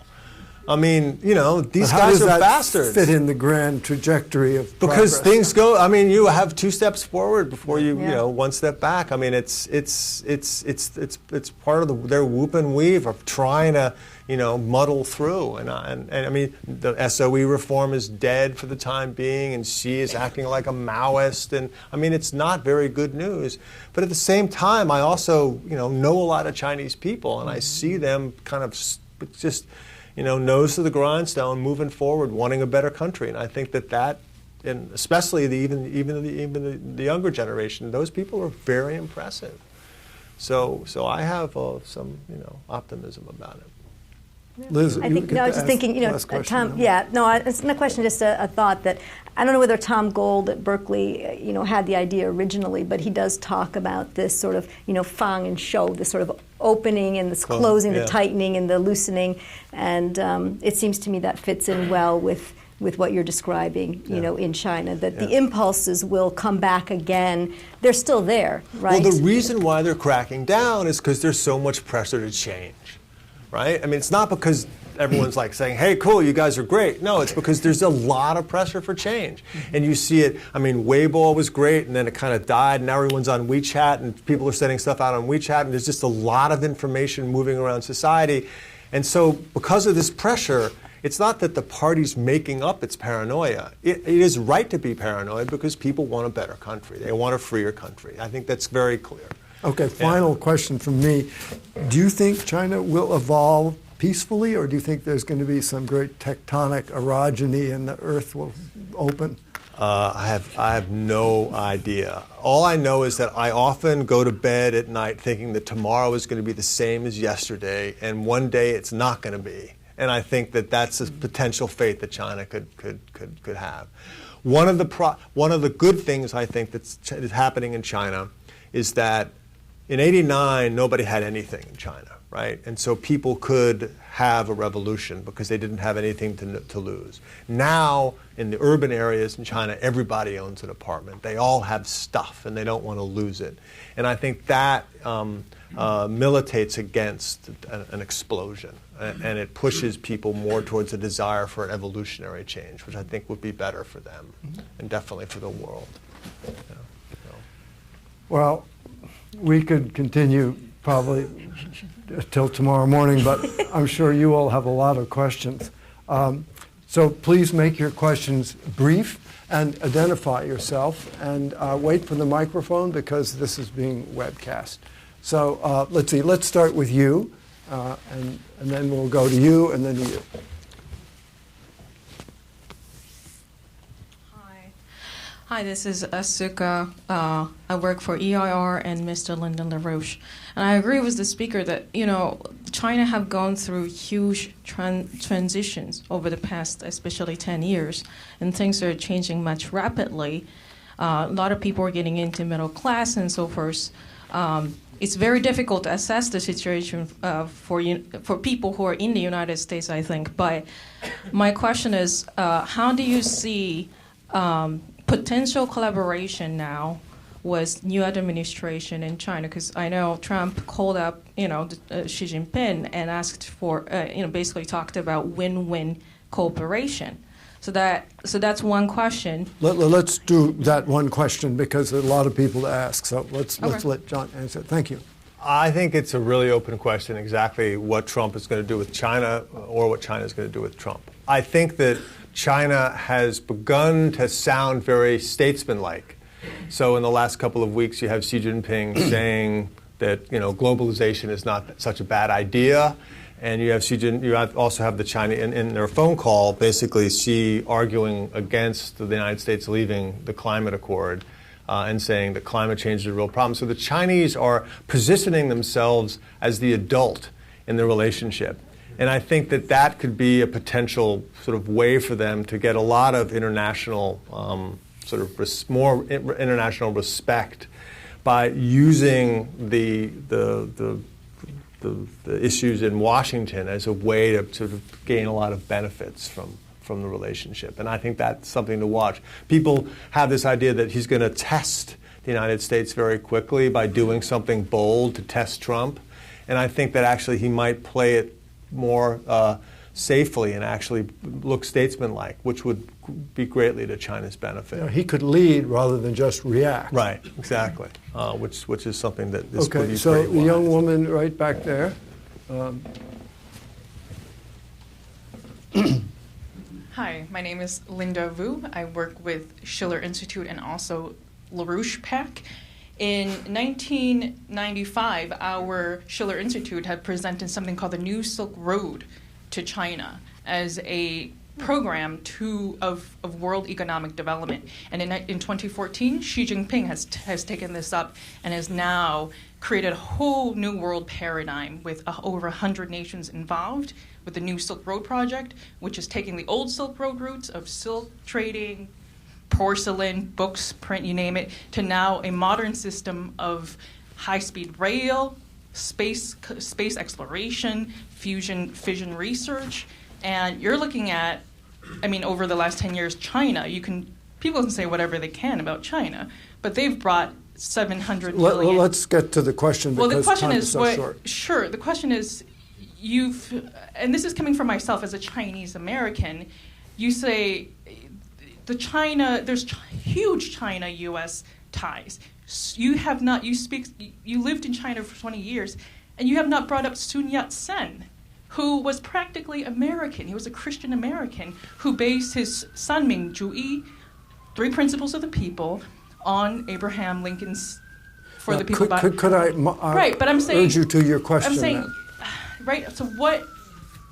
I mean, these guys are bastards. Fit in the grand trajectory of because progress? Things go. I mean, you have 2 steps forward before you 1 step back. I mean, it's part of their whoop and weave of trying to muddle through. And I mean, the SOE reform is dead for the time being, and Xi is acting like a Maoist. And I mean, it's not very good news. But at the same time, I also know a lot of Chinese people, and I see them kind of just nose to the grindstone, moving forward, wanting a better country. And I think that, and especially even the younger generation, those people are very impressive. So I have some optimism about it. Liz, I think, I was just thinking, Tom, it's not a question, just a thought that I don't know whether Tom Gold at Berkeley, had the idea originally, but he does talk about this sort of, fang and shou, this sort of opening and this closing, the tightening and the loosening, and it seems to me that fits in well with what you're describing, in China, that the impulses will come back again. They're still there, right? Well, the reason why they're cracking down is because there's so much pressure to change. Right? I mean, it's not because everyone's like saying, hey, cool, you guys are great. No, it's because there's a lot of pressure for change. And you see it, I mean, Weibo was great, and then it kind of died, and now everyone's on WeChat, and people are sending stuff out on WeChat, and there's just a lot of information moving around society. And so because of this pressure, it's not that the party's making up its paranoia. It is right to be paranoid because people want a better country. They want a freer country. I think that's very clear. Okay, final question from me. Do you think China will evolve peacefully, or do you think there's going to be some great tectonic orogeny and the earth will open? I have no idea. All I know is that I often go to bed at night thinking that tomorrow is going to be the same as yesterday, and one day it's not going to be. And I think that that's a potential fate that China could have. One of the good things I think that's happening in China is that in '89, nobody had anything in China, right? And so people could have a revolution because they didn't have anything to lose. Now, in the urban areas in China, everybody owns an apartment. They all have stuff, and they don't want to lose it. And I think that militates against an explosion, and it pushes people more towards a desire for an evolutionary change, which I think would be better for them, and definitely for the world. Well, we could continue probably till tomorrow morning, but I'm sure you all have a lot of questions. So please make your questions brief and identify yourself, and wait for the microphone because this is being webcast. So let's see, let's start with you, and then we'll go to you and then to you. Hi, this is Asuka. I work for EIR and Mr. Lyndon LaRoche. And I agree with the speaker that, China have gone through huge transitions over the past, especially 10 years, and things are changing much rapidly. A lot of people are getting into middle class and so forth. It's very difficult to assess the situation for people who are in the United States, I think. But my question is, how do you see potential collaboration now was new administration in China, because I know Trump called up, Xi Jinping and asked for, basically talked about win-win cooperation. So that's one question. Let's do that one question because there are a lot of people to ask. So let's let John answer. Thank you. I think it's a really open question exactly what Trump is going to do with China or what China is going to do with Trump. I think that China has begun to sound very statesman-like. So in the last couple of weeks, you have Xi Jinping saying that globalization is not such a bad idea, and you also have the China in their phone call, basically Xi arguing against the United States leaving the climate accord and saying that climate change is a real problem. So the Chinese are positioning themselves as the adult in the relationship. And I think that could be a potential sort of way for them to get a lot of international more international respect by using the issues in Washington as a way to sort of gain a lot of benefits from the relationship. And I think that's something to watch. People have this idea that he's going to test the United States very quickly by doing something bold to test Trump. And I think that actually he might play it more safely and actually look statesmanlike, which would be greatly to China's benefit. He could lead rather than just react. Right, exactly, which is something that is okay, so the young woman right back there. Hi, my name is Linda Vu. I work with Schiller Institute and also LaRouche PAC. In 1995, our Schiller Institute had presented something called the New Silk Road to China as a program of world economic development. And in 2014, Xi Jinping has taken this up and has now created a whole new world paradigm with over 100 nations involved with the New Silk Road project, which is taking the old Silk Road routes of silk trading, porcelain, books, print, you name it, to now a modern system of high-speed rail, space exploration, fission research. And you're looking at, over the last 10 years, China, people can say whatever they can about China, but they've brought 700 billion. Let's get to the question because time is so short. Sure, the question is, and this is coming from myself as a Chinese American, you say there's huge China-U.S. ties. You lived in China for 20 years, and you have not brought up Sun Yat-sen, who was practically American. He was a Christian American who based his Sanming Juyi, 3 Principles of the People, on Abraham Lincoln's For the People. Could I right, but I'm saying, urge you to your question? I'm saying, then? Right, so what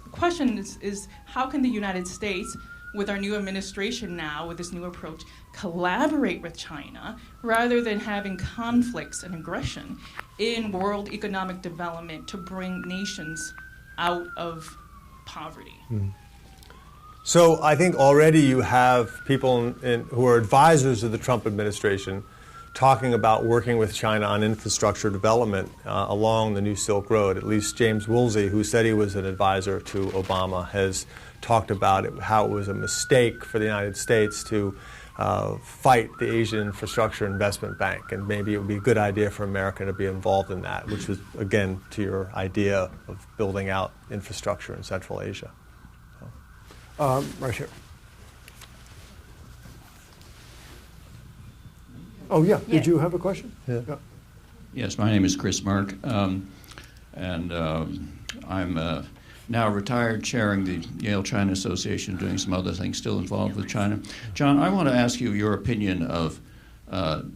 the question is how can the United States, with our new administration now, with this new approach, collaborate with China rather than having conflicts and aggression in world economic development to bring nations out of poverty? So I think already you have people who are advisors of the Trump administration talking about working with China on infrastructure development along the New Silk Road. At least James Woolsey, who said he was an advisor to Obama, has talked about how it was a mistake for the United States to fight the Asian Infrastructure Investment Bank, and maybe it would be a good idea for America to be involved in that, which was, again, to your idea of building out infrastructure in Central Asia. Right here. Oh, yeah. Did you have a question? Yeah. Yes, my name is Chris Mark, and I'm now retired, chairing the Yale-China Association, doing some other things, still involved with China. John, I want to ask you your opinion of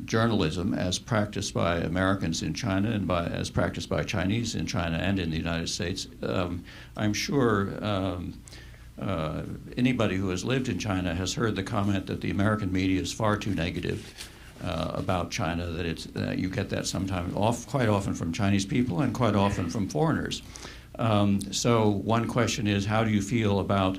journalism as practiced by Americans in China and as practiced by Chinese in China and in the United States. I'm sure anybody who has lived in China has heard the comment that the American media is far too negative about China, that you get that sometimes, quite often from Chinese people and quite often from foreigners. So one question is, how do you feel about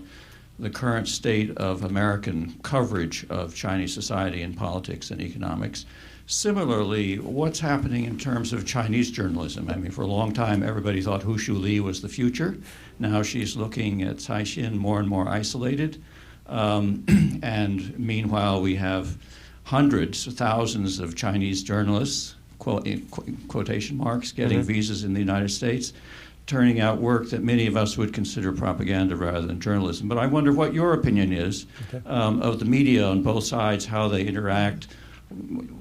the current state of American coverage of Chinese society and politics and economics? Similarly, what's happening in terms of Chinese journalism? For a long time, everybody thought Hu Shuli was the future. Now she's looking at Caixin more and more isolated. And meanwhile, we have hundreds, thousands of Chinese journalists, in quotation marks, getting visas in the United States, turning out work that many of us would consider propaganda rather than journalism. But I wonder what your opinion is of the media on both sides, how they interact,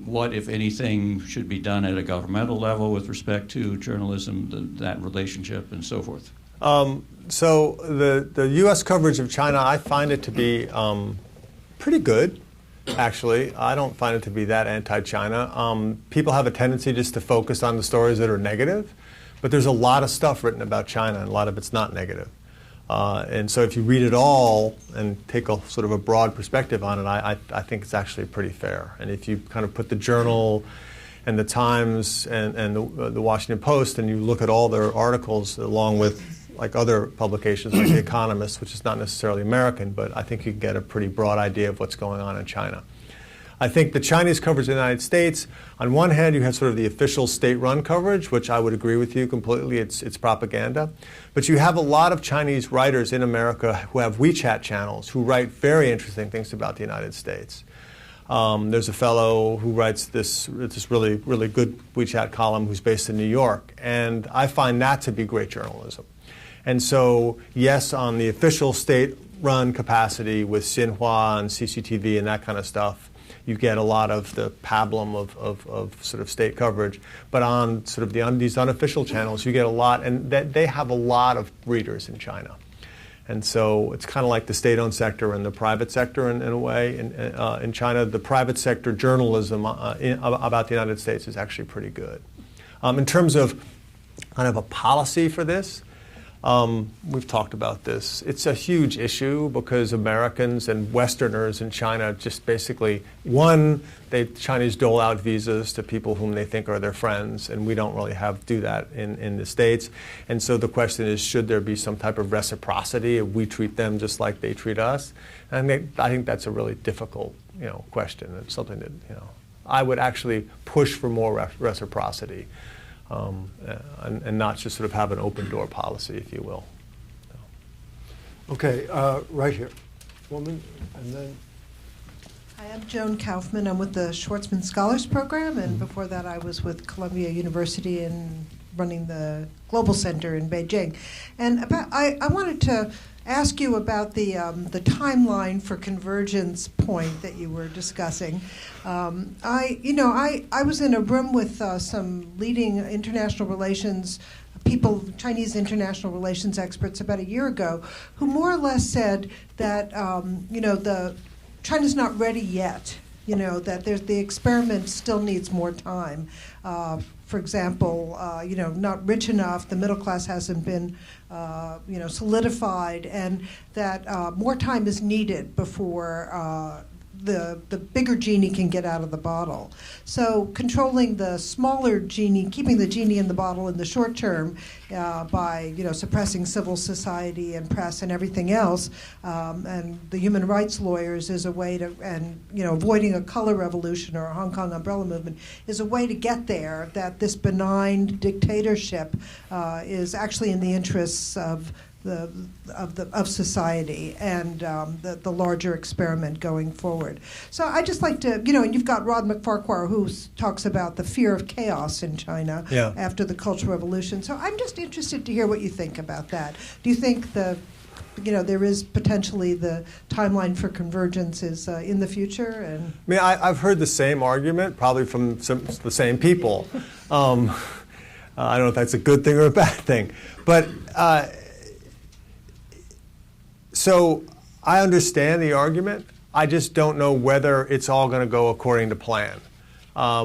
what, if anything, should be done at a governmental level with respect to journalism, that relationship, and so forth. So the U.S. coverage of China, I find it to be pretty good, actually. I don't find it to be that anti-China. People have a tendency just to focus on the stories that are negative, but there's a lot of stuff written about China, and a lot of it's not negative. And so if you read it all and take a sort of a broad perspective on it, I think it's actually pretty fair. And if you kind of put the Journal and the Times and the Washington Post, and you look at all their articles along with like other publications like The Economist, which is not necessarily American, but I think you can get a pretty broad idea of what's going on in China. I think the Chinese coverage of the United States, on one hand, you have sort of the official state-run coverage, which I would agree with you completely. It's propaganda. But you have a lot of Chinese writers in America who have WeChat channels who write very interesting things about the United States. There's a fellow who writes this really, really good WeChat column who's based in New York, and I find that to be great journalism. And so, yes, on the official state-run capacity with Xinhua and CCTV and that kind of stuff, you get a lot of the pablum of sort of state coverage. But on sort of these unofficial channels, you get a lot, and they have a lot of readers in China. And so it's kind of like the state-owned sector and the private sector in a way. In China, the private sector journalism about the United States is actually pretty good. In terms of kind of a policy for this, we've talked about this. It's a huge issue because Americans and Westerners in China just basically, Chinese dole out visas to people whom they think are their friends, and we don't really do that in the States. And so the question is, should there be some type of reciprocity if we treat them just like they treat us? And I think that's a really difficult, question. It's something that, I would actually push for more reciprocity. And not just sort of have an open door policy, if you will. Okay, right here. Woman, and then. Hi, I'm Joan Kaufman. I'm with the Schwartzman Scholars Program, and before that I was with Columbia University and running the Global Center in Beijing. And I wanted to ask you about the timeline for convergence point that you were discussing. I was in a room with some leading international relations people, Chinese international relations experts, about a year ago, who more or less said that China's not ready yet. That the experiment still needs more time. For example, not rich enough, the middle class hasn't been, solidified, and that more time is needed before the bigger genie can get out of the bottle. So controlling the smaller genie, keeping the genie in the bottle in the short term by suppressing civil society and press and everything else, and the human rights lawyers is a way to, and avoiding a color revolution or a Hong Kong umbrella movement is a way to get there. That this benign dictatorship is actually in the interests of society and the larger experiment going forward. So I just like to, and you've got Rod McFarquhar who talks about the fear of chaos in China after the Cultural Revolution. So I'm just interested to hear what you think about that. Do you think there is potentially the timeline for convergence is in the future? And I mean, I've heard the same argument, probably from the same people. I don't know if that's a good thing or a bad thing, but. So I understand the argument. I just don't know whether it's all going to go according to plan,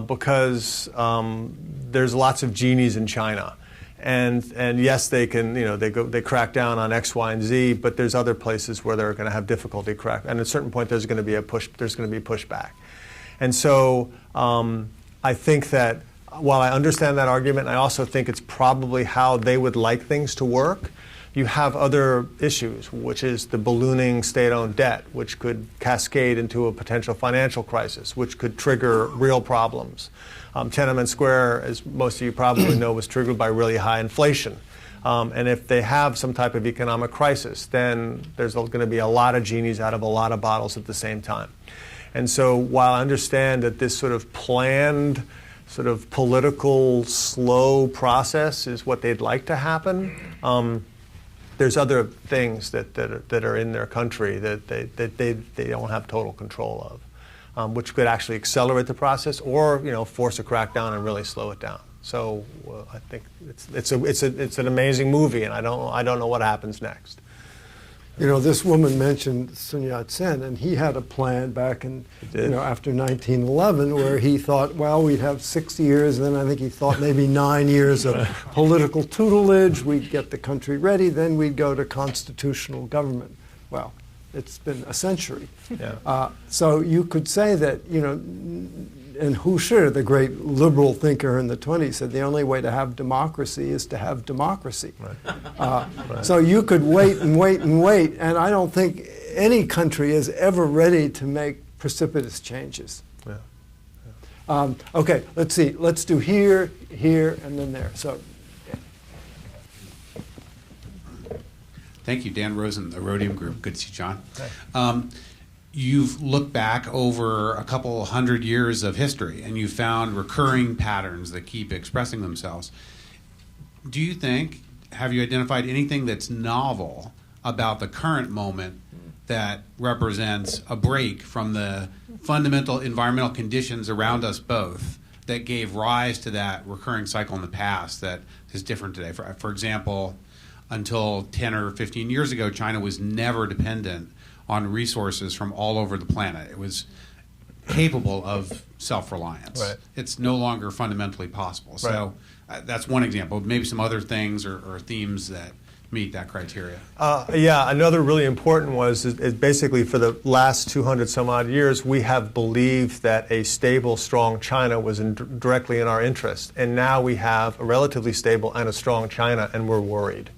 because there's lots of genies in China, and yes, they can they crack down on X, Y, and Z, but there's other places where they're going to have difficulty and at a certain point there's going to be pushback, and so I think that while I understand that argument, I also think it's probably how they would like things to work. You have other issues, which is the ballooning state-owned debt, which could cascade into a potential financial crisis, which could trigger real problems. Tiananmen Square, as most of you probably know, was triggered by really high inflation. And if they have some type of economic crisis, then there's going to be a lot of genies out of a lot of bottles at the same time. And so while I understand that this sort of planned, sort of political, slow process is what they'd like to happen, there's other things that are in their country that they don't have total control of, which could actually accelerate the process or force a crackdown and really slow it down. So I think it's an amazing movie, and I don't know what happens next. This woman mentioned Sun Yat-sen, and he had a plan back in, after 1911, where he thought, well, we'd have 6 years, and then I think he thought maybe 9 years of political tutelage, we'd get the country ready, then we'd go to constitutional government. Well, it's been a century. Yeah. So you could say that, and Hu Shi, the great liberal thinker in the 20s, said the only way to have democracy is to have democracy. Right. So you could wait and wait and wait, and I don't think any country is ever ready to make precipitous changes. Yeah. Okay, let's see. Let's do here, here, and then there. So. Thank you, Dan Rosen, the Rhodium Group. Good to see you, John. Hi. You've looked back over a couple hundred years of history, and you found recurring patterns that keep expressing themselves. Do you think, have you identified anything that's novel about the current moment that represents a break from the fundamental environmental conditions around us both that gave rise to that recurring cycle in the past that is different today? For example, until 10 or 15 years ago, China was never dependent on resources from all over the planet. It was capable of self-reliance. Right. It's no longer fundamentally possible. So that's one example. Maybe some other things or themes that meet that criteria. Yeah, another really important is basically for the last 200 some odd years, we have believed that a stable, strong China was directly in our interest. And now we have a relatively stable and a strong China, and we're worried.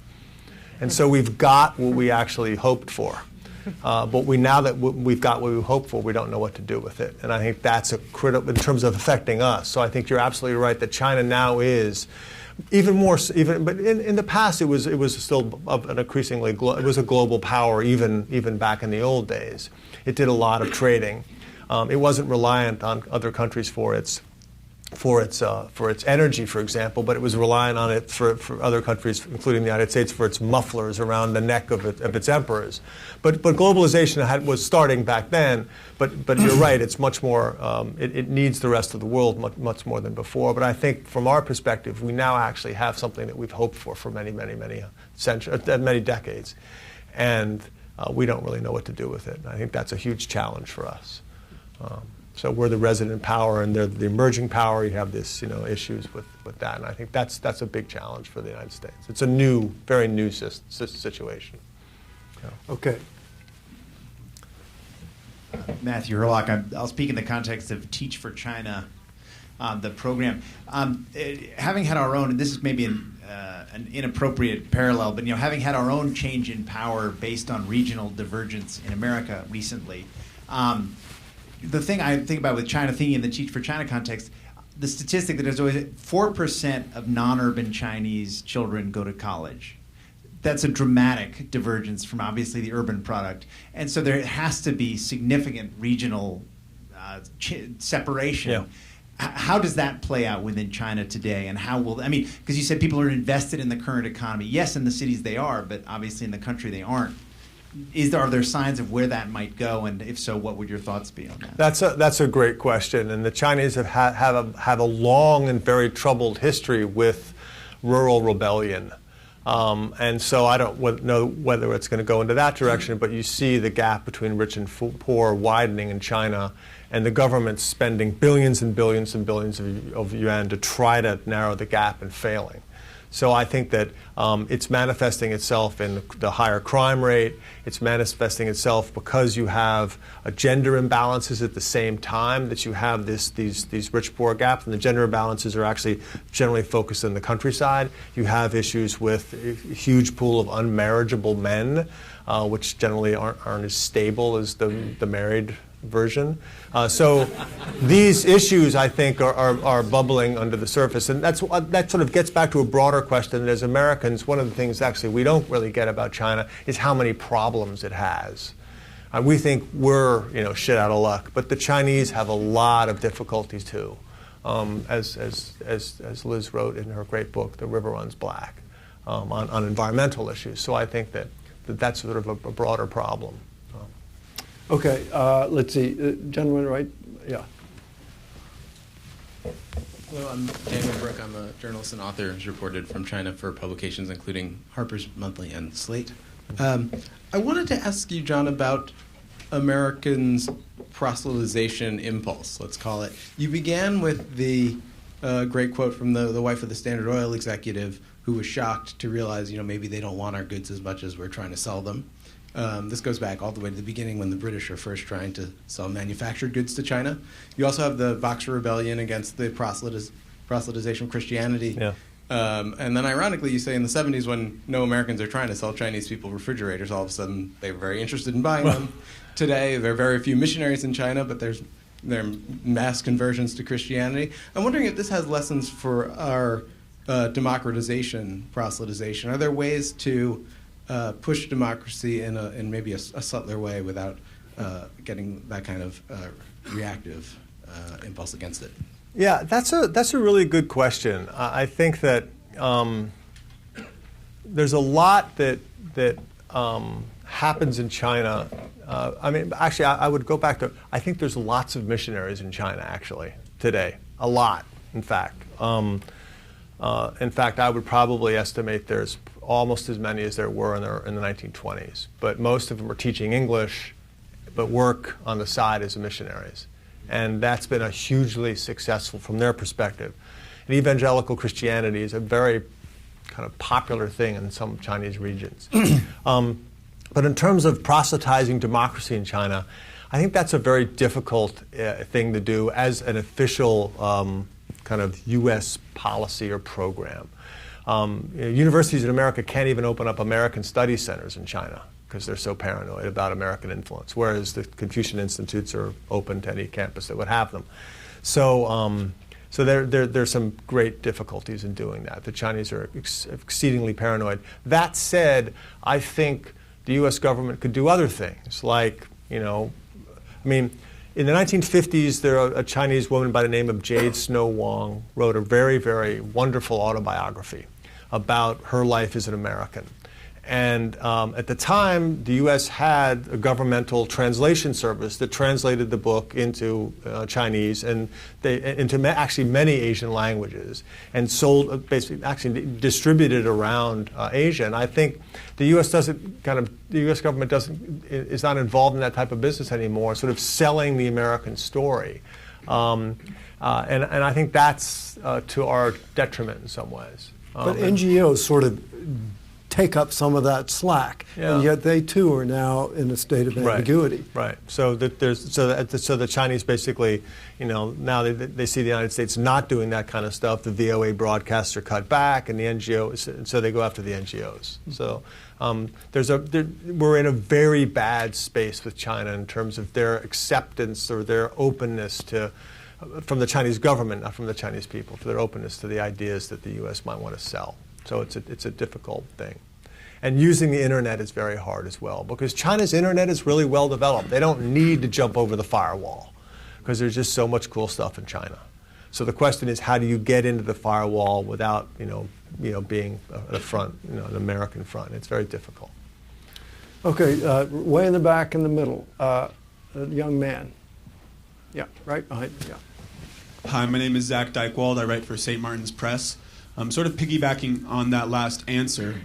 And so we've got what we actually hoped for. But now that we've got what we hoped for, we don't know what to do with it. And I think that's a critical in terms of affecting us. So I think you're absolutely right that China now is even more. But in the past, it was still an increasingly it was a global power even back in the old days. It did a lot of trading. It wasn't reliant on other countries for its energy, for example, but it was relying on it for other countries, including the United States, for its mufflers around the neck of its emperors. But globalization was starting back then. But you're right; it's much more. It needs the rest of the world much more than before. But I think, from our perspective, we now actually have something that we've hoped for many decades, and we don't really know what to do with it. And I think that's a huge challenge for us. So we're the resident power, and they're the emerging power. You have this, issues with that, and I think that's a big challenge for the United States. It's a very new situation. Yeah. Okay. Matthew Herlock. I'll speak in the context of Teach for China, the program. Having had our own, and this is maybe an inappropriate parallel, but having had our own change in power based on regional divergence in America recently. The thing I think about with China, thinking in the Teach for China context, the statistic that is always 4% of non-urban Chinese children go to college. That's a dramatic divergence from obviously the urban product. And so there has to be significant regional separation. Yeah. How does that play out within China today? And how will, because you said people are invested in the current economy. Yes, in the cities they are, but obviously in the country they aren't. Are there signs of where that might go, and if so, what would your thoughts be on that? That's a great question, and the Chinese have a long and very troubled history with rural rebellion, and so I don't know whether it's going to go into that direction. But you see the gap between rich and poor widening in China, and the government spending billions and billions and billions of yuan to try to narrow the gap and failing. So I think that it's manifesting itself in the higher crime rate. It's manifesting itself because you have gender imbalances at the same time that you have these rich-poor gaps, and the gender imbalances are actually generally focused in the countryside. You have issues with a huge pool of unmarriageable men, which generally aren't as stable as the married version. So these issues, I think, are bubbling under the surface. And that sort of gets back to a broader question that as Americans, one of the things actually we don't really get about China is how many problems it has. We think we're shit out of luck, but the Chinese have a lot of difficulties too, as Liz wrote in her great book, The River Runs Black, on environmental issues. So I think that's sort of a broader problem. Okay, let's see, gentleman, right? Yeah. Hello, I'm Daniel Brook. I'm a journalist and author who's reported from China for publications including Harper's Monthly and Slate. I wanted to ask you, John, about Americans' proselytization impulse, let's call it. You began with the great quote from the wife of the Standard Oil executive who was shocked to realize, maybe they don't want our goods as much as we're trying to sell them. This goes back all the way to the beginning when the British are first trying to sell manufactured goods to China. You also have the Boxer Rebellion against the proselytization of Christianity. Yeah. And then ironically, you say in the 70s when no Americans are trying to sell Chinese people refrigerators, all of a sudden they were very interested in buying them. Today, there are very few missionaries in China, but there are mass conversions to Christianity. I'm wondering if this has lessons for our democratization, proselytization. Are there ways to push democracy in maybe a subtler way without getting that kind of reactive impulse against it? Yeah, that's a really good question. I think that there's a lot that happens in China. Actually, I would go back to, I think there's lots of missionaries in China, actually, today. A lot, in fact. I would probably estimate there's almost as many as there were in the 1920s. But most of them are teaching English, but work on the side as missionaries. And that's been a hugely successful, from their perspective. And evangelical Christianity is a very kind of popular thing in some Chinese regions. But in terms of proselytizing democracy in China, I think that's a very difficult thing to do as an official kind of U.S. policy or program. Universities in America can't even open up American study centers in China because they're so paranoid about American influence, whereas the Confucian Institutes are open to any campus that would have them. So there's some great difficulties in doing that. The Chinese are exceedingly paranoid. That said, I think the U.S. government could do other things, like, in the 1950s, a Chinese woman by the name of Jade Snow Wong wrote a very, very wonderful autobiography about her life as an American. And at the time, the U.S. had a governmental translation service that translated the book into Chinese and into actually many Asian languages, and sold, basically, actually distributed around Asia. And I think the U.S. government is not involved in that type of business anymore, sort of selling the American story. And I think that's to our detriment in some ways. But NGOs sort of take up some of that slack, and yet they too are now in a state of ambiguity. Right. So the Chinese basically, now they see the United States not doing that kind of stuff. The VOA broadcasts are cut back, and the NGOs, so they go after the NGOs. So we're in a very bad space with China in terms of their acceptance or their openness to. From the Chinese government, not from the Chinese people, for their openness to the ideas that the U.S. might want to sell. So it's a difficult thing. And using the internet is very hard as well, because China's internet is really well developed. They don't need to jump over the firewall, because there's just so much cool stuff in China. So the question is, how do you get into the firewall without being at the front, an American front? It's very difficult. Okay, way in the back in the middle, a young man. Yeah, right behind. Yeah. Hi, my name is Zach Dykewald. I write for St. Martin's Press. Sort of piggybacking on that last answer,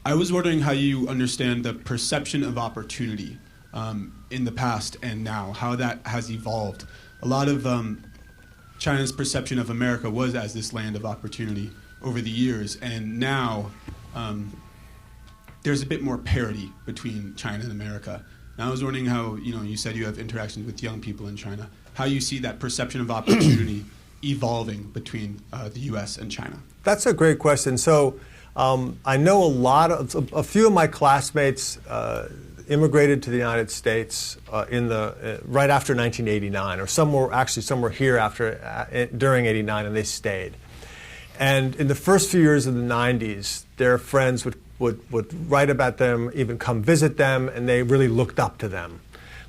I was wondering how you understand the perception of opportunity in the past and now, how that has evolved. A lot of China's perception of America was as this land of opportunity over the years, and now there's a bit more parity between China and America. And I was wondering how, you said you have interactions with young people in China, how you see that perception of opportunity evolving between the U.S. and China. That's a great question. So I know a few of my classmates immigrated to the United States right after 1989, or some were here during '89, and they stayed. And in the first few years of the '90s, their friends would write about them, even come visit them, and they really looked up to them.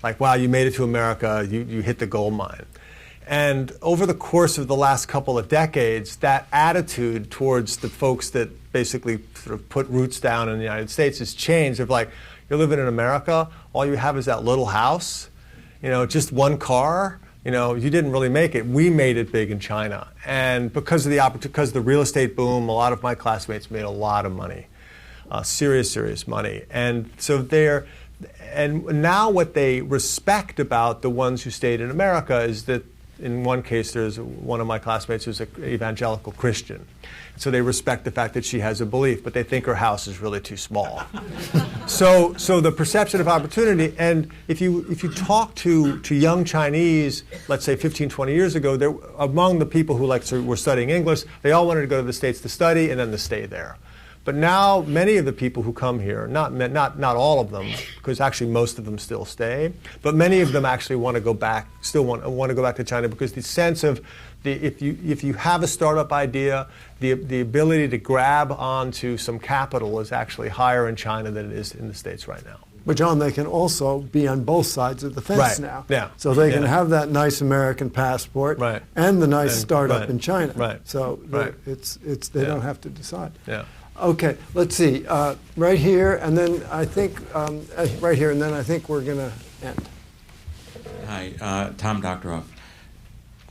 Like, wow, you made it to America, you hit the gold mine. And over the course of the last couple of decades, that attitude towards the folks that basically sort of put roots down in the United States has changed. Of like, you're living in America, all you have is that little house, just one car. You didn't really make it. We made it big in China. And because of the real estate boom, a lot of my classmates made a lot of money, serious money. And so and now what they respect about the ones who stayed in America is that in one case, there's one of my classmates who's an evangelical Christian. So they respect the fact that she has a belief, but they think her house is really too small. So the perception of opportunity, and if you talk to young Chinese, let's say 15, 20 years ago, among the people who were studying English, they all wanted to go to the States to study and then to stay there. But now many of the people who come here, not all of them, because actually most of them still stay, but many of them actually want to go back, still want to go back to China, because the sense of if you have a startup idea, the ability to grab onto some capital is actually higher in China than it is in the States right now. But John, they can also be on both sides of the fence Right. now. Yeah. So they can have that nice American passport Right. and the nice And- startup right. in China. Right. So Right. they don't have to decide. Yeah. Okay, let's see. Right here, and then I think right here, and then I think we're going to end. Hi, Tom Doctoroff.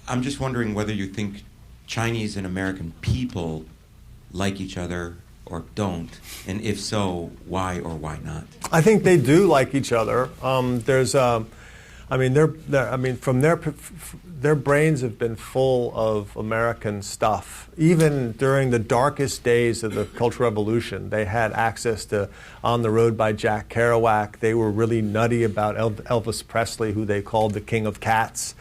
I'm just wondering whether you think Chinese and American people like each other or don't, and if so, why or why not? I think they do like each other. Their brains have been full of American stuff. Even during the darkest days of the Cultural Revolution, they had access to On the Road by Jack Kerouac. They were really nutty about Elvis Presley, who they called the King of Cats.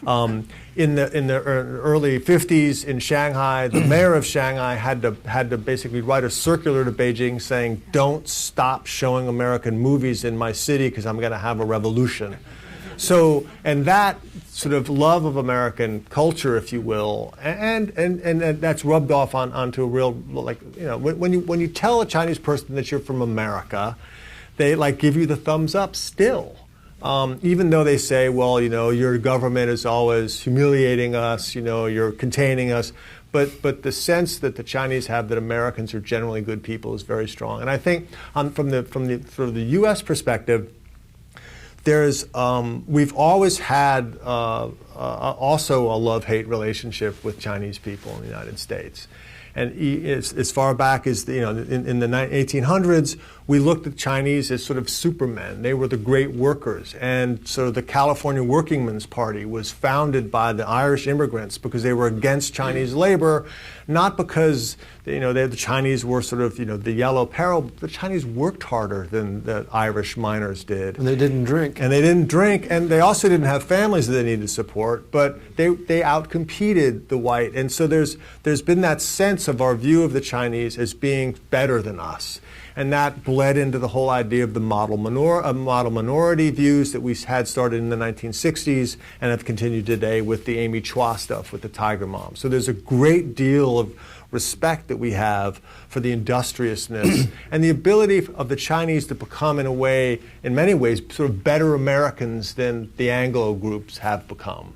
In the early 50s in Shanghai, the mayor of Shanghai had to basically write a circular to Beijing saying, "Don't stop showing American movies in my city because I'm going to have a revolution." So, and that sort of love of American culture, if you will, and that's rubbed off onto a real, when you tell a Chinese person that you're from America, they give you the thumbs up still. Even though they say, well, your government is always humiliating us, you're containing us, but the sense that the Chinese have that Americans are generally good people is very strong. And I think from the U.S. perspective, we've always had also a love-hate relationship with Chinese people in the United States. And as far back as in the 1800s, we looked at Chinese as sort of supermen. They were the great workers. And so the California Workingmen's Party was founded by the Irish immigrants because they were against Chinese labor, not because the Chinese were sort of the yellow peril. The Chinese worked harder than the Irish miners did. And they didn't drink. And they also didn't have families that they needed to support, but they outcompeted the white. And so there's been that sense of our view of the Chinese as being better than us. And that bled into the whole idea of the model minority views that we had started in the 1960s and have continued today with the Amy Chua stuff with the Tiger Mom. So there's a great deal of respect that we have for the industriousness and the ability of the Chinese to become, in many ways, sort of better Americans than the Anglo groups have become.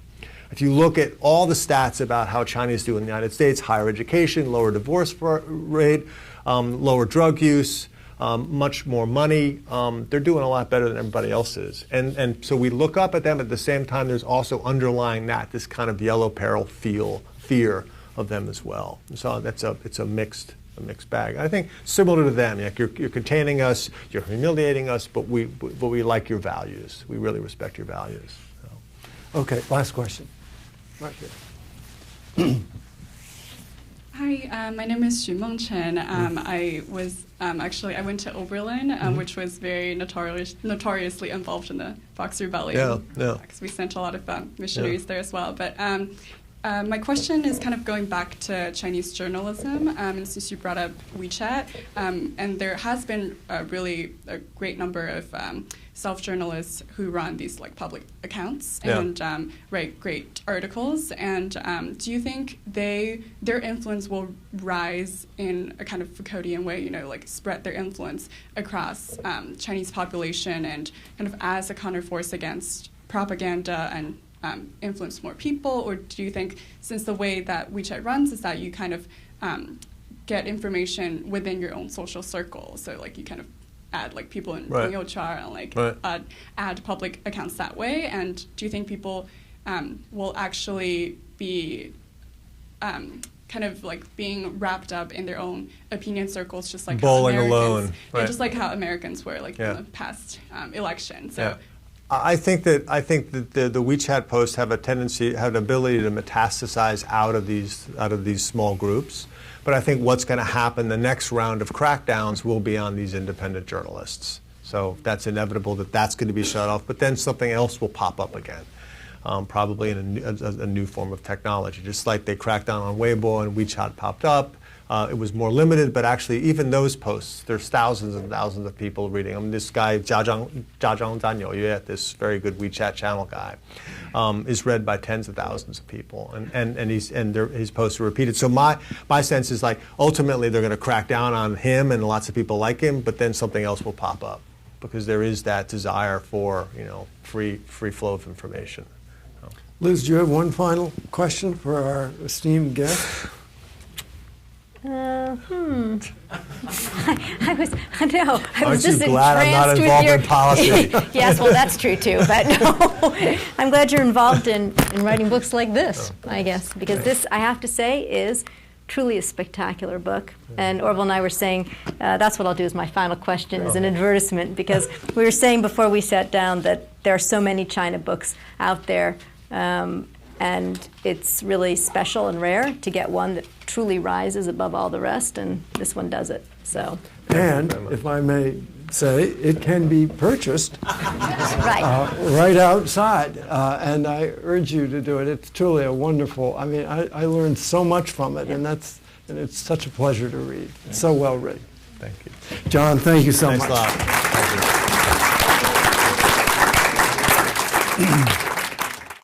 If you look at all the stats about how Chinese do in the United States, higher education, lower divorce rate, lower drug use, much more money, they're doing a lot better than everybody else is. And so we look up at them. At the same time, there's also underlying that, this kind of yellow peril fear of them as well. So it's a mixed bag. I think similar to them, you're containing us, you're humiliating us, but we like your values. We really respect your values. So. Okay, last question. Right here. Hi, my name is Xu Mengchen. I went to Oberlin, which was very notoriously involved in the Boxer Rebellion. Yeah. Because we sent a lot of missionaries there as well. But My question is kind of going back to Chinese journalism, and since you brought up WeChat, and there has been a great number of self-journalists who run these like public accounts and write great articles. And do you think their influence will rise in a kind of Foucauldian way, like spread their influence across Chinese population and kind of as a counterforce against propaganda and influence more people? Or do you think, since the way that WeChat runs is that you kind of get information within your own social circle, so like you kind of add like people in Yochar and like add public accounts that way? And do you think people will actually be kind of like being wrapped up in their own opinion circles, just like bowling how alone, just like how Americans were like in the past election? So. I think that the WeChat posts have an ability to metastasize out of these small groups. But I think what's going to happen, the next round of crackdowns will be on these independent journalists. So that's inevitable that's going to be shut off. But then something else will pop up again, probably in a new form of technology. Just like they cracked down on Weibo and WeChat popped up. It was more limited, but actually even those posts, there's thousands and thousands of people reading them. This guy, Jiazhang Zhanyou, this very good WeChat channel guy, is read by tens of thousands of people, and his posts are repeated. So my sense is like ultimately they're going to crack down on him and lots of people like him, but then something else will pop up because there is that desire for free flow of information. Liz, do you have one final question for our esteemed guest? I was just glad I'm not entranced involved with your in policy? Yes, well, that's true too. But no, I'm glad you're involved in writing books like this. I guess because this, I have to say, is truly a spectacular book. And Orville and I were saying that's what I'll do as my final question, is an advertisement, because we were saying before we sat down that there are so many China books out there. And it's really special and rare to get one that truly rises above all the rest, and this one does it. So, and if I may say, it can be purchased right outside, and I urge you to do it. It's truly a wonderful. I mean, I learned so much from it, and it's such a pleasure to read. It's so well written. Thank you, John. Thank you so much. Thanks a lot. Thank you.